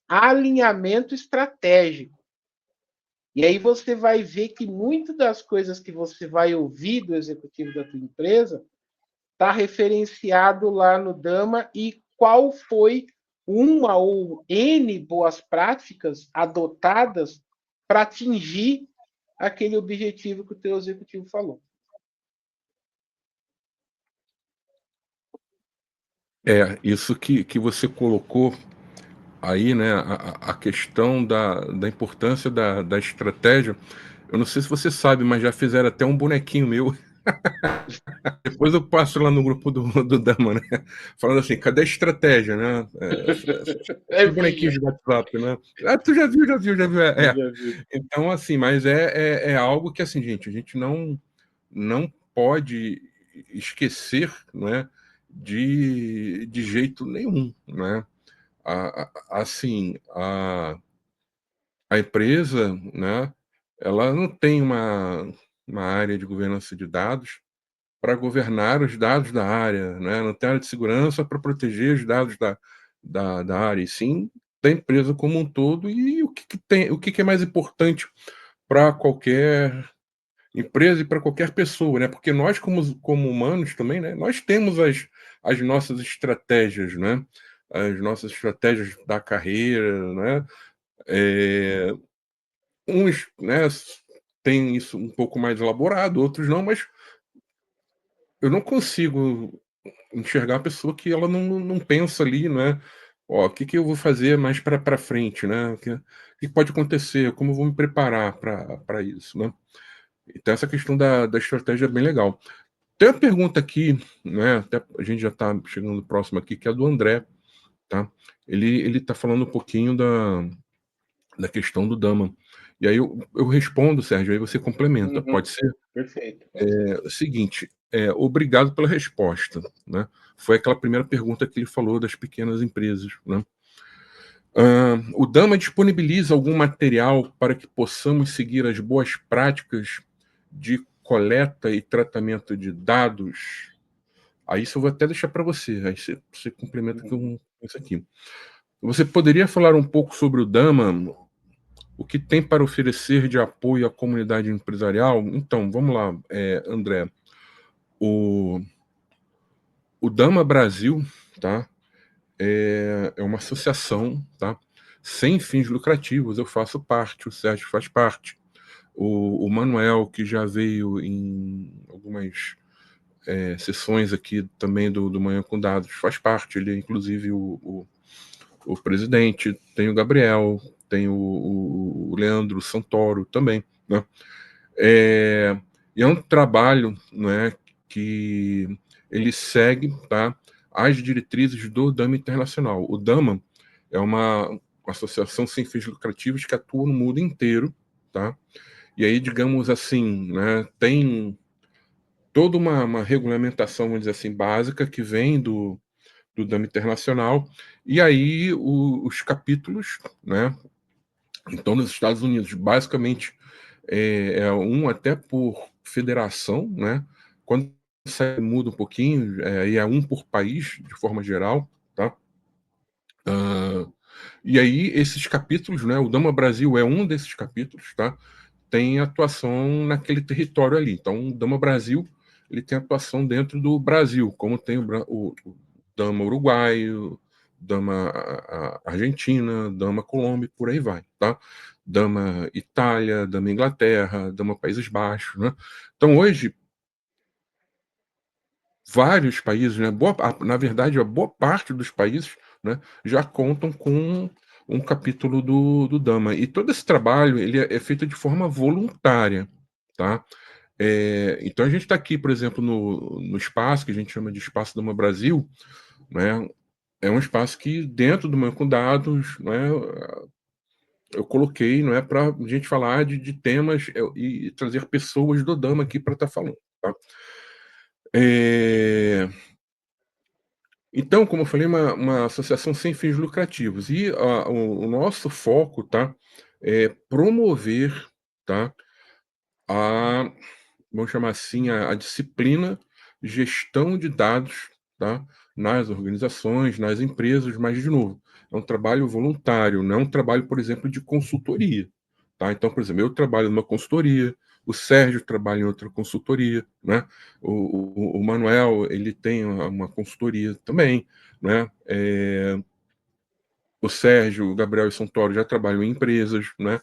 alinhamento estratégico. E aí você vai ver que muitas das coisas que você vai ouvir do executivo da tua empresa está referenciado lá no Dama e qual foi uma ou N boas práticas adotadas para atingir aquele objetivo que o teu executivo falou. Isso que você colocou aí, né, a questão da importância da estratégia. Eu não sei se você sabe, mas já fizeram até um bonequinho meu. Depois eu passo lá no grupo do Dama, né? Falando assim, cadê a estratégia, né? Esse Eu vi bonequinho já. de WhatsApp, né? Ah, tu já viu. Já vi. Então, assim, mas é algo que, assim, gente, a gente não pode esquecer, né? De jeito nenhum, né? Assim, a empresa, né? Ela não tem uma área de governança de dados para governar os dados da área, né? Não tem área de segurança para proteger os dados da área, e sim da empresa como um todo. E o que é mais importante para qualquer empresa e para qualquer pessoa, né? Porque nós, como humanos também, né? Nós temos as nossas estratégias, né? As nossas estratégias da carreira, né? Uns, né, têm isso um pouco mais elaborado, outros não, mas eu não consigo enxergar a pessoa que ela não pensa ali, né? Ó, o que eu vou fazer mais para frente, né? O que pode acontecer? Como eu vou me preparar para isso, né? Então, essa questão da estratégia é bem legal. Tem uma pergunta aqui, né? Até a gente já está chegando próximo aqui, que é do André, tá? Ele está falando um pouquinho da questão do Dama. E aí eu respondo, Sérgio, aí você complementa, Uhum. pode ser? Perfeito. É o seguinte, obrigado pela resposta, né? Foi aquela primeira pergunta que ele falou das pequenas empresas, né? O Dama disponibiliza algum material para que possamos seguir as boas práticas de coleta e tratamento de dados? Aí isso eu vou até deixar para você, aí você complementa com isso aqui. Você poderia falar um pouco sobre o Dama, o que tem para oferecer de apoio à comunidade empresarial? Então, vamos lá, André. O, o Dama Brasil, tá? É uma associação, tá? Sem fins lucrativos. Eu faço parte, o Sérgio faz parte. O Manuel, que já veio em algumas sessões aqui também do Manhã com Dados, faz parte. Ele é, inclusive, o presidente. Tem o Gabriel, tem o Leandro Santoro também, né? E é um trabalho, né, que ele segue, tá, as diretrizes do Dama Internacional. O Dama é uma associação sem fins lucrativos que atua no mundo inteiro, tá? E aí, digamos assim, né, tem toda uma regulamentação, vamos dizer assim, básica que vem do Dama Internacional, e aí os capítulos, né? Então, nos Estados Unidos, basicamente, um até por federação, né? Quando você muda um pouquinho, aí é um por país, de forma geral, tá? E aí, esses capítulos, né? O Dama Brasil é um desses capítulos, tá? Tem atuação naquele território ali. Então, o Dama Brasil ele tem atuação dentro do Brasil, como tem o Dama uruguaio, Dama Argentina, Dama Colômbia, por aí vai, tá? Dama Itália, Dama Inglaterra, Dama Países Baixos, né? Então, hoje, vários países, né, na verdade, a boa parte dos países, né, já contam com um capítulo do Dama. E todo esse trabalho ele é feito de forma voluntária, tá? Então a gente está aqui, por exemplo, no espaço que a gente chama de Espaço Dama Brasil, né? É um espaço que dentro do Banco Dados, né, eu coloquei, não é, para a gente falar de temas e trazer pessoas do Dama aqui para estar falando, tá? Então, como eu falei, uma associação sem fins lucrativos. E o nosso foco, tá, é promover, tá, a, vamos chamar assim, a disciplina gestão de dados, tá, nas organizações, nas empresas, mas, de novo, é um trabalho voluntário, não é um trabalho, por exemplo, de consultoria. Tá? Então, por exemplo, eu trabalho numa consultoria, o Sérgio trabalha em outra consultoria, né? O Manuel, ele tem uma consultoria também, né? O Sérgio, o Gabriel e o Santoro já trabalham em empresas, né?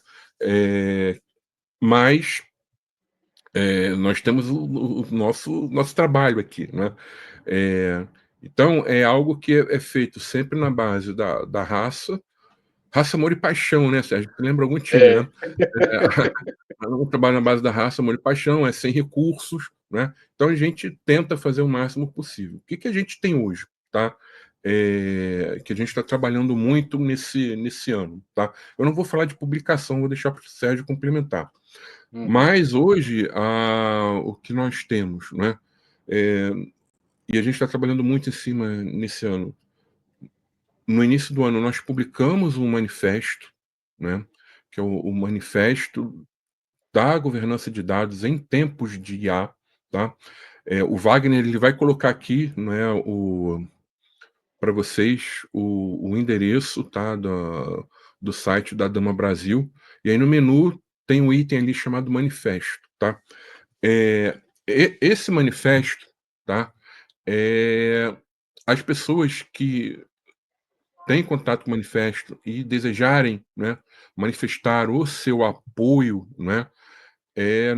Mas nós temos o nosso trabalho aqui, né? Então, é algo que é feito sempre na base da raça, amor e paixão, né, Sérgio? Você lembra algum time, É, né? Um trabalho na base da raça, amor e paixão, é sem recursos, né? Então a gente tenta fazer o máximo possível. O que a gente tem hoje, tá? Que a gente está trabalhando muito nesse ano, tá? Eu não vou falar de publicação, vou deixar para o Sérgio complementar. uhum, Mas hoje, o que nós temos, né? E a gente está trabalhando muito em cima nesse ano. No início do ano, nós publicamos um manifesto, né? Que é o manifesto da governança de dados em tempos de IA, tá? O Wagner ele vai colocar aqui, né, para vocês o endereço, tá, do site da Dama Brasil, e aí no menu tem um item ali chamado manifesto, tá? Esse manifesto, tá? As pessoas que têm contato com o manifesto e desejarem, né, manifestar o seu apoio, né,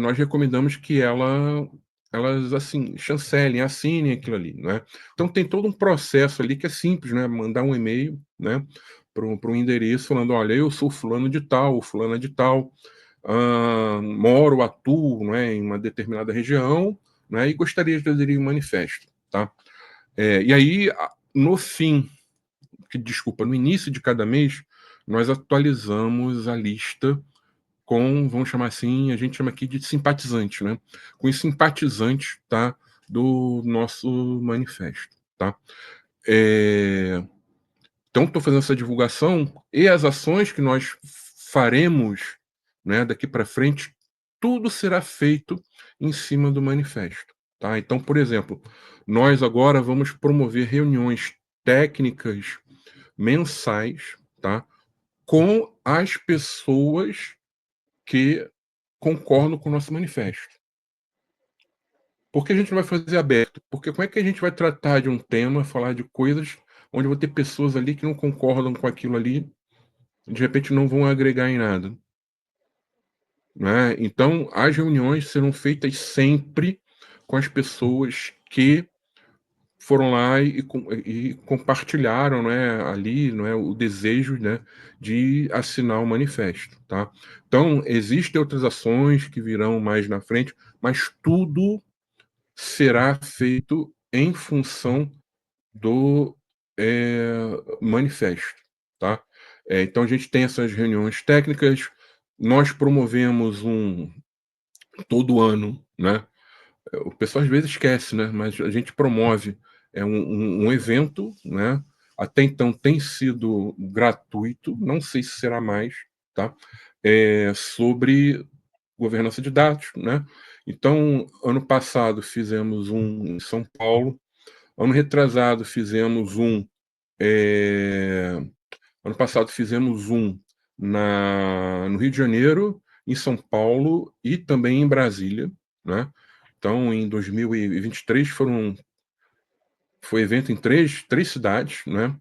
nós recomendamos que elas assim chancelem, assinem aquilo ali, né? Então tem todo um processo ali que é simples, né? Mandar um e-mail, né, para um endereço falando, olha, eu sou fulano de tal, fulana de tal, moro, atuo, né, em uma determinada região, né, e gostaria de aderir um manifesto, tá? E aí no fim, desculpa, no início de cada mês, nós atualizamos a lista com, vamos chamar assim, a gente chama aqui de simpatizantes, né? Com os simpatizantes, tá? Do nosso manifesto, tá? Então, estou fazendo essa divulgação e as ações que nós faremos, né, daqui para frente, tudo será feito em cima do manifesto, tá? Então, por exemplo, nós agora vamos promover reuniões técnicas mensais, tá? Com as pessoas que concordam com o nosso manifesto. Por que a gente não vai fazer aberto? Porque como é que a gente vai tratar de um tema, falar de coisas onde vou ter pessoas ali que não concordam com aquilo ali, de repente não vão agregar em nada, né? Então, as reuniões serão feitas sempre com as pessoas que foram lá e compartilharam, né, ali, não é, o desejo, né, de assinar o manifesto, tá? Então, existem outras ações que virão mais na frente, mas tudo será feito em função do manifesto, tá? Então a gente tem essas reuniões técnicas, nós promovemos todo ano, né? O pessoal às vezes esquece, né? Mas a gente promove um evento, né? Até então tem sido gratuito, não sei se será mais, tá? Sobre governança de dados, né? Então, ano passado fizemos um em São Paulo, ano retrasado fizemos ano passado fizemos um no Rio de Janeiro, em São Paulo e também em Brasília, né? Então, em 2023 foi evento em três cidades, né?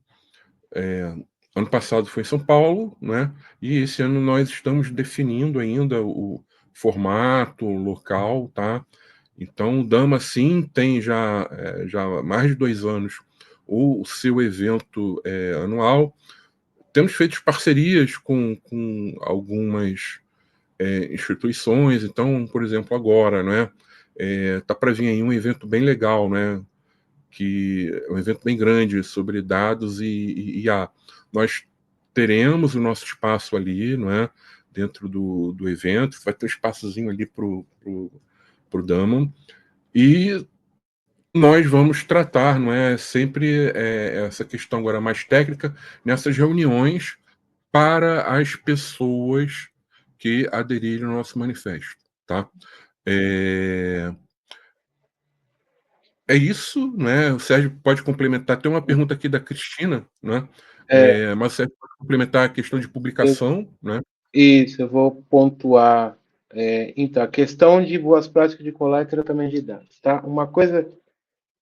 Ano passado foi em São Paulo, né? E esse ano nós estamos definindo ainda o formato, o local, tá? Então, o Dama, sim, tem já há mais de 2 anos o seu evento anual. Temos feito parcerias com algumas instituições. Então, por exemplo, agora, né? Tá para vir aí um evento bem legal, né? Que é um evento bem grande sobre dados e IA. Nós teremos o nosso espaço ali, não é? Dentro do evento, vai ter um espaçozinho ali pro Daman, e nós vamos tratar, não é, sempre essa questão agora mais técnica nessas reuniões para as pessoas que aderirem ao nosso manifesto, tá? É isso, né? O Sérgio pode complementar. Tem uma pergunta aqui da Cristina, né? Mas o Sérgio pode complementar a questão de Eu, publicação, né? isso, eu vou pontuar. Então, a questão de boas práticas de coleta e tratamento de dados, tá? Uma coisa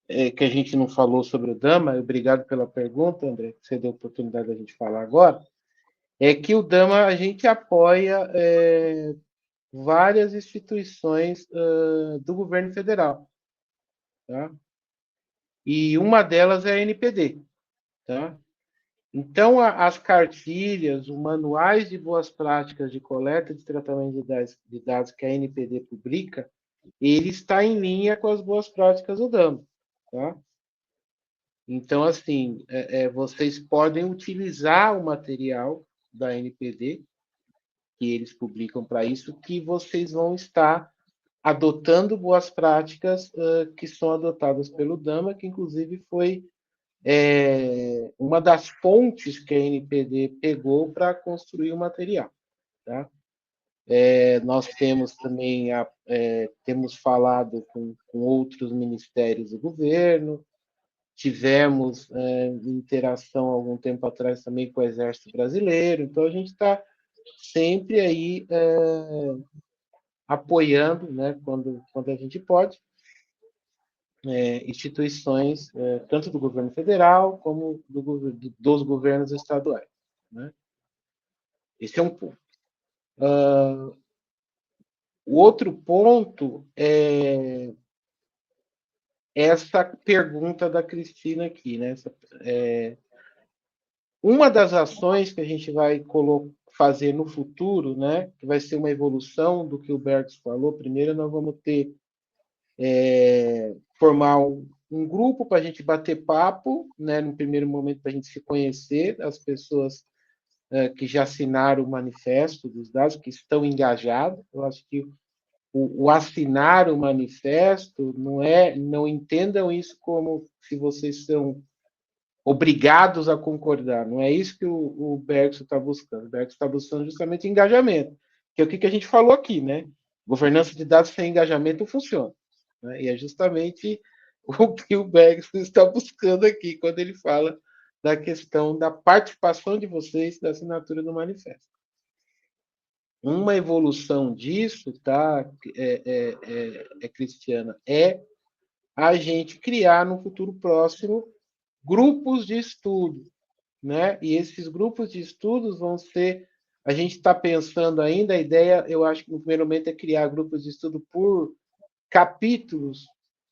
que a gente não falou sobre o Dama, obrigado pela pergunta, André, que você deu a oportunidade da gente falar agora, é que o Dama a gente apoia várias instituições do governo federal, tá? E uma delas é a NPD, tá? Então, as cartilhas, os manuais de boas práticas de coleta e de tratamento de dados que a NPD publica, ele está em linha com as boas práticas do DAMA, tá? Então, assim, vocês podem utilizar o material da NPD, que eles publicam para isso, que vocês vão estar adotando boas práticas que são adotadas pelo DAMA, que inclusive foi uma das fontes que a NPD pegou para construir o material. Tá? Nós temos também temos falado com outros ministérios do governo, tivemos interação há algum tempo atrás também com o Exército Brasileiro, então a gente está sempre aí apoiando, né, quando a gente pode, instituições tanto do governo federal como dos governos estaduais. Né? Esse é um ponto. O outro ponto é essa pergunta da Cristina aqui. Né? Uma das ações que a gente vai fazer no futuro, né, que vai ser uma evolução do que o Bergs falou, primeiro nós vamos formar um grupo para a gente bater papo, né, no primeiro momento para a gente se conhecer, as pessoas que já assinaram o manifesto dos dados, que estão engajados. Eu acho que o assinar o manifesto não entendam isso como se vocês são obrigados a concordar. Não é isso que o Bergson está buscando. O Bergson está buscando justamente engajamento, que é o que a gente falou aqui, né? Governança de dados sem engajamento não funciona. Né? E é justamente o que o Bergson está buscando aqui, quando ele fala da questão da participação de vocês da assinatura do manifesto. Uma evolução disso, tá, Cristiana, a gente criar no futuro próximo grupos de estudo, né? E esses grupos de estudos vão ser, a gente está pensando ainda, a ideia, eu acho que no primeiro momento é criar grupos de estudo por capítulos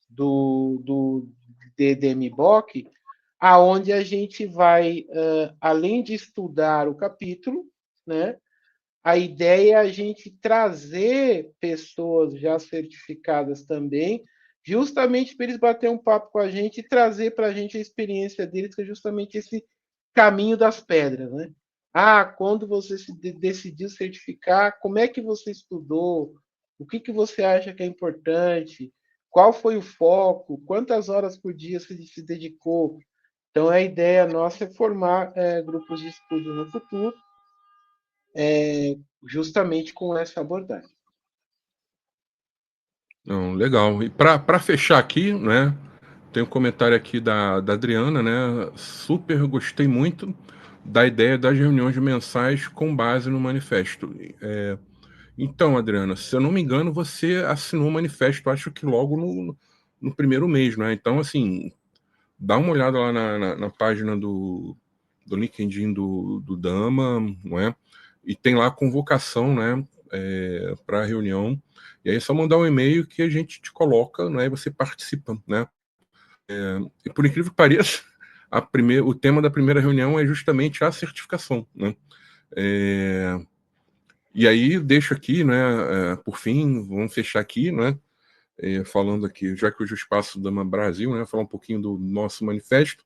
do DDMBOK, aonde a gente vai, além de estudar o capítulo, né? A ideia é a gente trazer pessoas já certificadas também, justamente para eles baterem um papo com a gente e trazer para a gente a experiência deles, que é justamente esse caminho das pedras, né? Quando você se decidiu certificar, como é que você estudou? O que você acha que é importante? Qual foi o foco? Quantas horas por dia você se dedicou? Então, a ideia nossa é formar grupos de estudo no futuro, justamente com essa abordagem. Não, legal. E para fechar aqui, né? Tem um comentário aqui da Adriana, né? Super gostei muito da ideia das reuniões mensais com base no manifesto. Então, Adriana, se eu não me engano, você assinou o manifesto, acho que logo no primeiro mês, né? Então, assim, dá uma olhada lá na página do LinkedIn do Dama, não é? E tem lá a convocação, né, para a reunião. E aí é só mandar um e-mail que a gente te coloca, né, e você participa, né? E por incrível que pareça, o tema da primeira reunião é justamente a certificação, né? É, e aí deixo aqui, né, por fim, vamos fechar aqui, né, falando aqui, já que hoje o Espaço Dama Brasil, né, falar um pouquinho do nosso manifesto.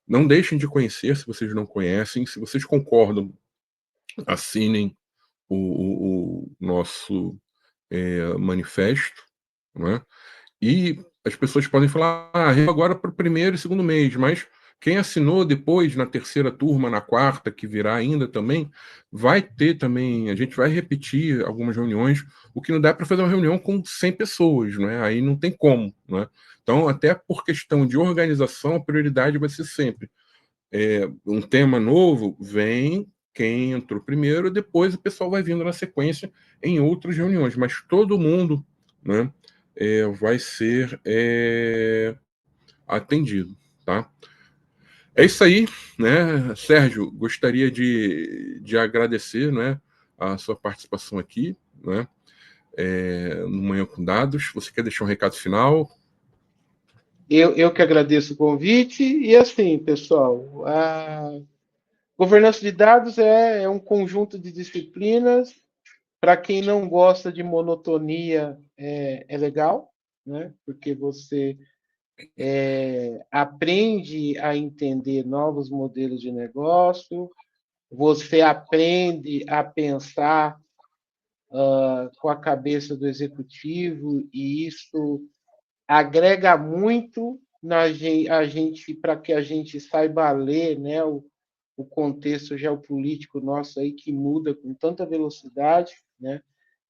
Não deixem de conhecer se vocês não conhecem. Se vocês concordam, assinem o nosso manifesto, né? E as pessoas podem falar, agora para o primeiro e segundo mês, mas quem assinou depois, na terceira turma, na quarta, que virá ainda também, vai ter também, a gente vai repetir algumas reuniões, o que não dá para fazer uma reunião com 100 pessoas, né? Aí não tem como, né? Então, até por questão de organização, a prioridade vai ser sempre um tema novo, vem quem entrou primeiro, depois o pessoal vai vindo na sequência em outras reuniões, mas todo mundo, né, vai ser atendido, tá? É isso aí, né, Sérgio? Gostaria de agradecer, né, a sua participação aqui, né, no Manhã com Dados. Você quer deixar um recado final? Eu que agradeço o convite. E assim, pessoal, a governança de dados é um conjunto de disciplinas. Para quem não gosta de monotonia, é legal, né? Porque você aprende a entender novos modelos de negócio, você aprende a pensar com a cabeça do executivo, e isso agrega muito a gente para que a gente saiba ler, né, o contexto geopolítico nosso aí que muda com tanta velocidade, né?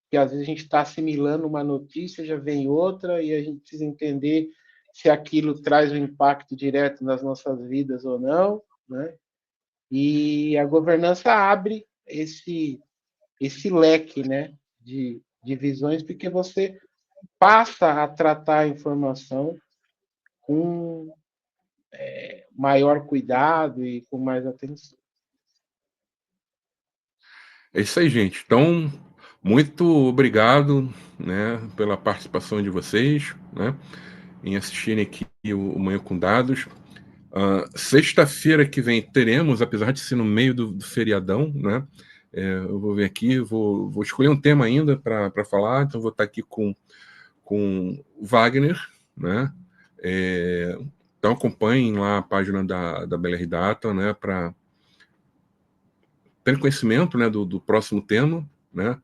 Que às vezes a gente está assimilando uma notícia, já vem outra, e a gente precisa entender se aquilo traz um impacto direto nas nossas vidas ou não, né? E a governança abre esse leque, né, de visões, porque você passa a tratar a informação com maior cuidado e com mais atenção. É isso aí, gente. Então, muito obrigado, né, pela participação de vocês, né, em assistirem aqui o Manhã com Dados. Sexta-feira que vem teremos, apesar de ser no meio do feriadão, né? Eu vou ver aqui, vou escolher um tema ainda para falar, então vou estar aqui com o Wagner, né? Então acompanhem lá a página da BLR Data, né? Para ter conhecimento, né, do próximo tema, né?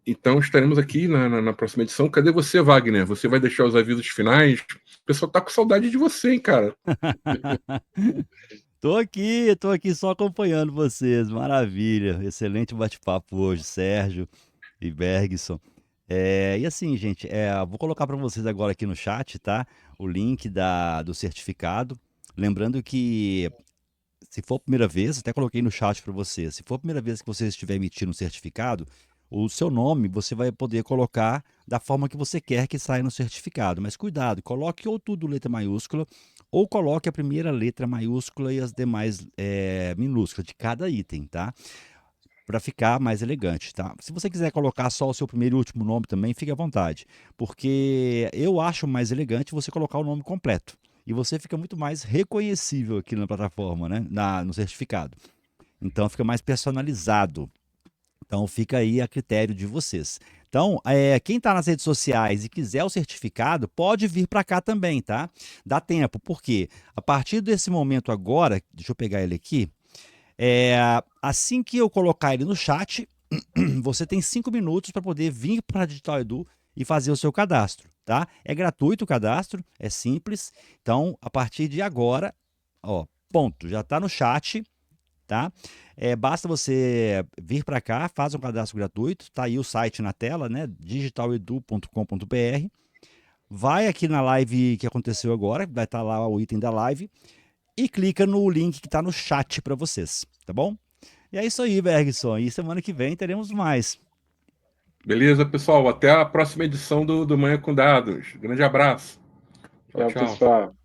Então estaremos aqui na próxima edição. Cadê você, Wagner? Você vai deixar os avisos finais? O pessoal tá com saudade de você, hein, cara? Tô aqui só acompanhando vocês. Maravilha. Excelente bate-papo hoje, Sérgio e Bergson. E assim, gente, vou colocar para vocês agora aqui no chat, tá? O link do certificado. Lembrando que se for a primeira vez, até coloquei no chat para você, se for a primeira vez que você estiver emitindo um certificado, o seu nome você vai poder colocar da forma que você quer que saia no certificado. Mas cuidado, coloque ou tudo letra maiúscula, ou coloque a primeira letra maiúscula e as demais minúsculas de cada item, tá? Para ficar mais elegante, tá? Se você quiser colocar só o seu primeiro e último nome também, fique à vontade, porque eu acho mais elegante você colocar o nome completo. E você fica muito mais reconhecível aqui na plataforma, né? No certificado. Então fica mais personalizado. Então fica aí a critério de vocês. Então, quem está nas redes sociais e quiser o certificado, pode vir para cá também, tá? Dá tempo, porque a partir desse momento agora, deixa eu pegar ele aqui, assim que eu colocar ele no chat, você tem 5 minutos para poder vir para a Digital Edu e fazer o seu cadastro, tá? É gratuito o cadastro, é simples. Então, a partir de agora, ó, ponto, já está no chat, tá? Basta você vir para cá, faz um cadastro gratuito, tá aí o site na tela, né? digitaledu.com.br. Vai aqui na live que aconteceu agora, vai estar lá o item da live, e clica no link que está no chat para vocês, tá bom? E é isso aí, Bergson. E semana que vem teremos mais. Beleza, pessoal? Até a próxima edição do Manhã com Dados. Grande abraço. Tchau, Tchau, tchau. pessoal.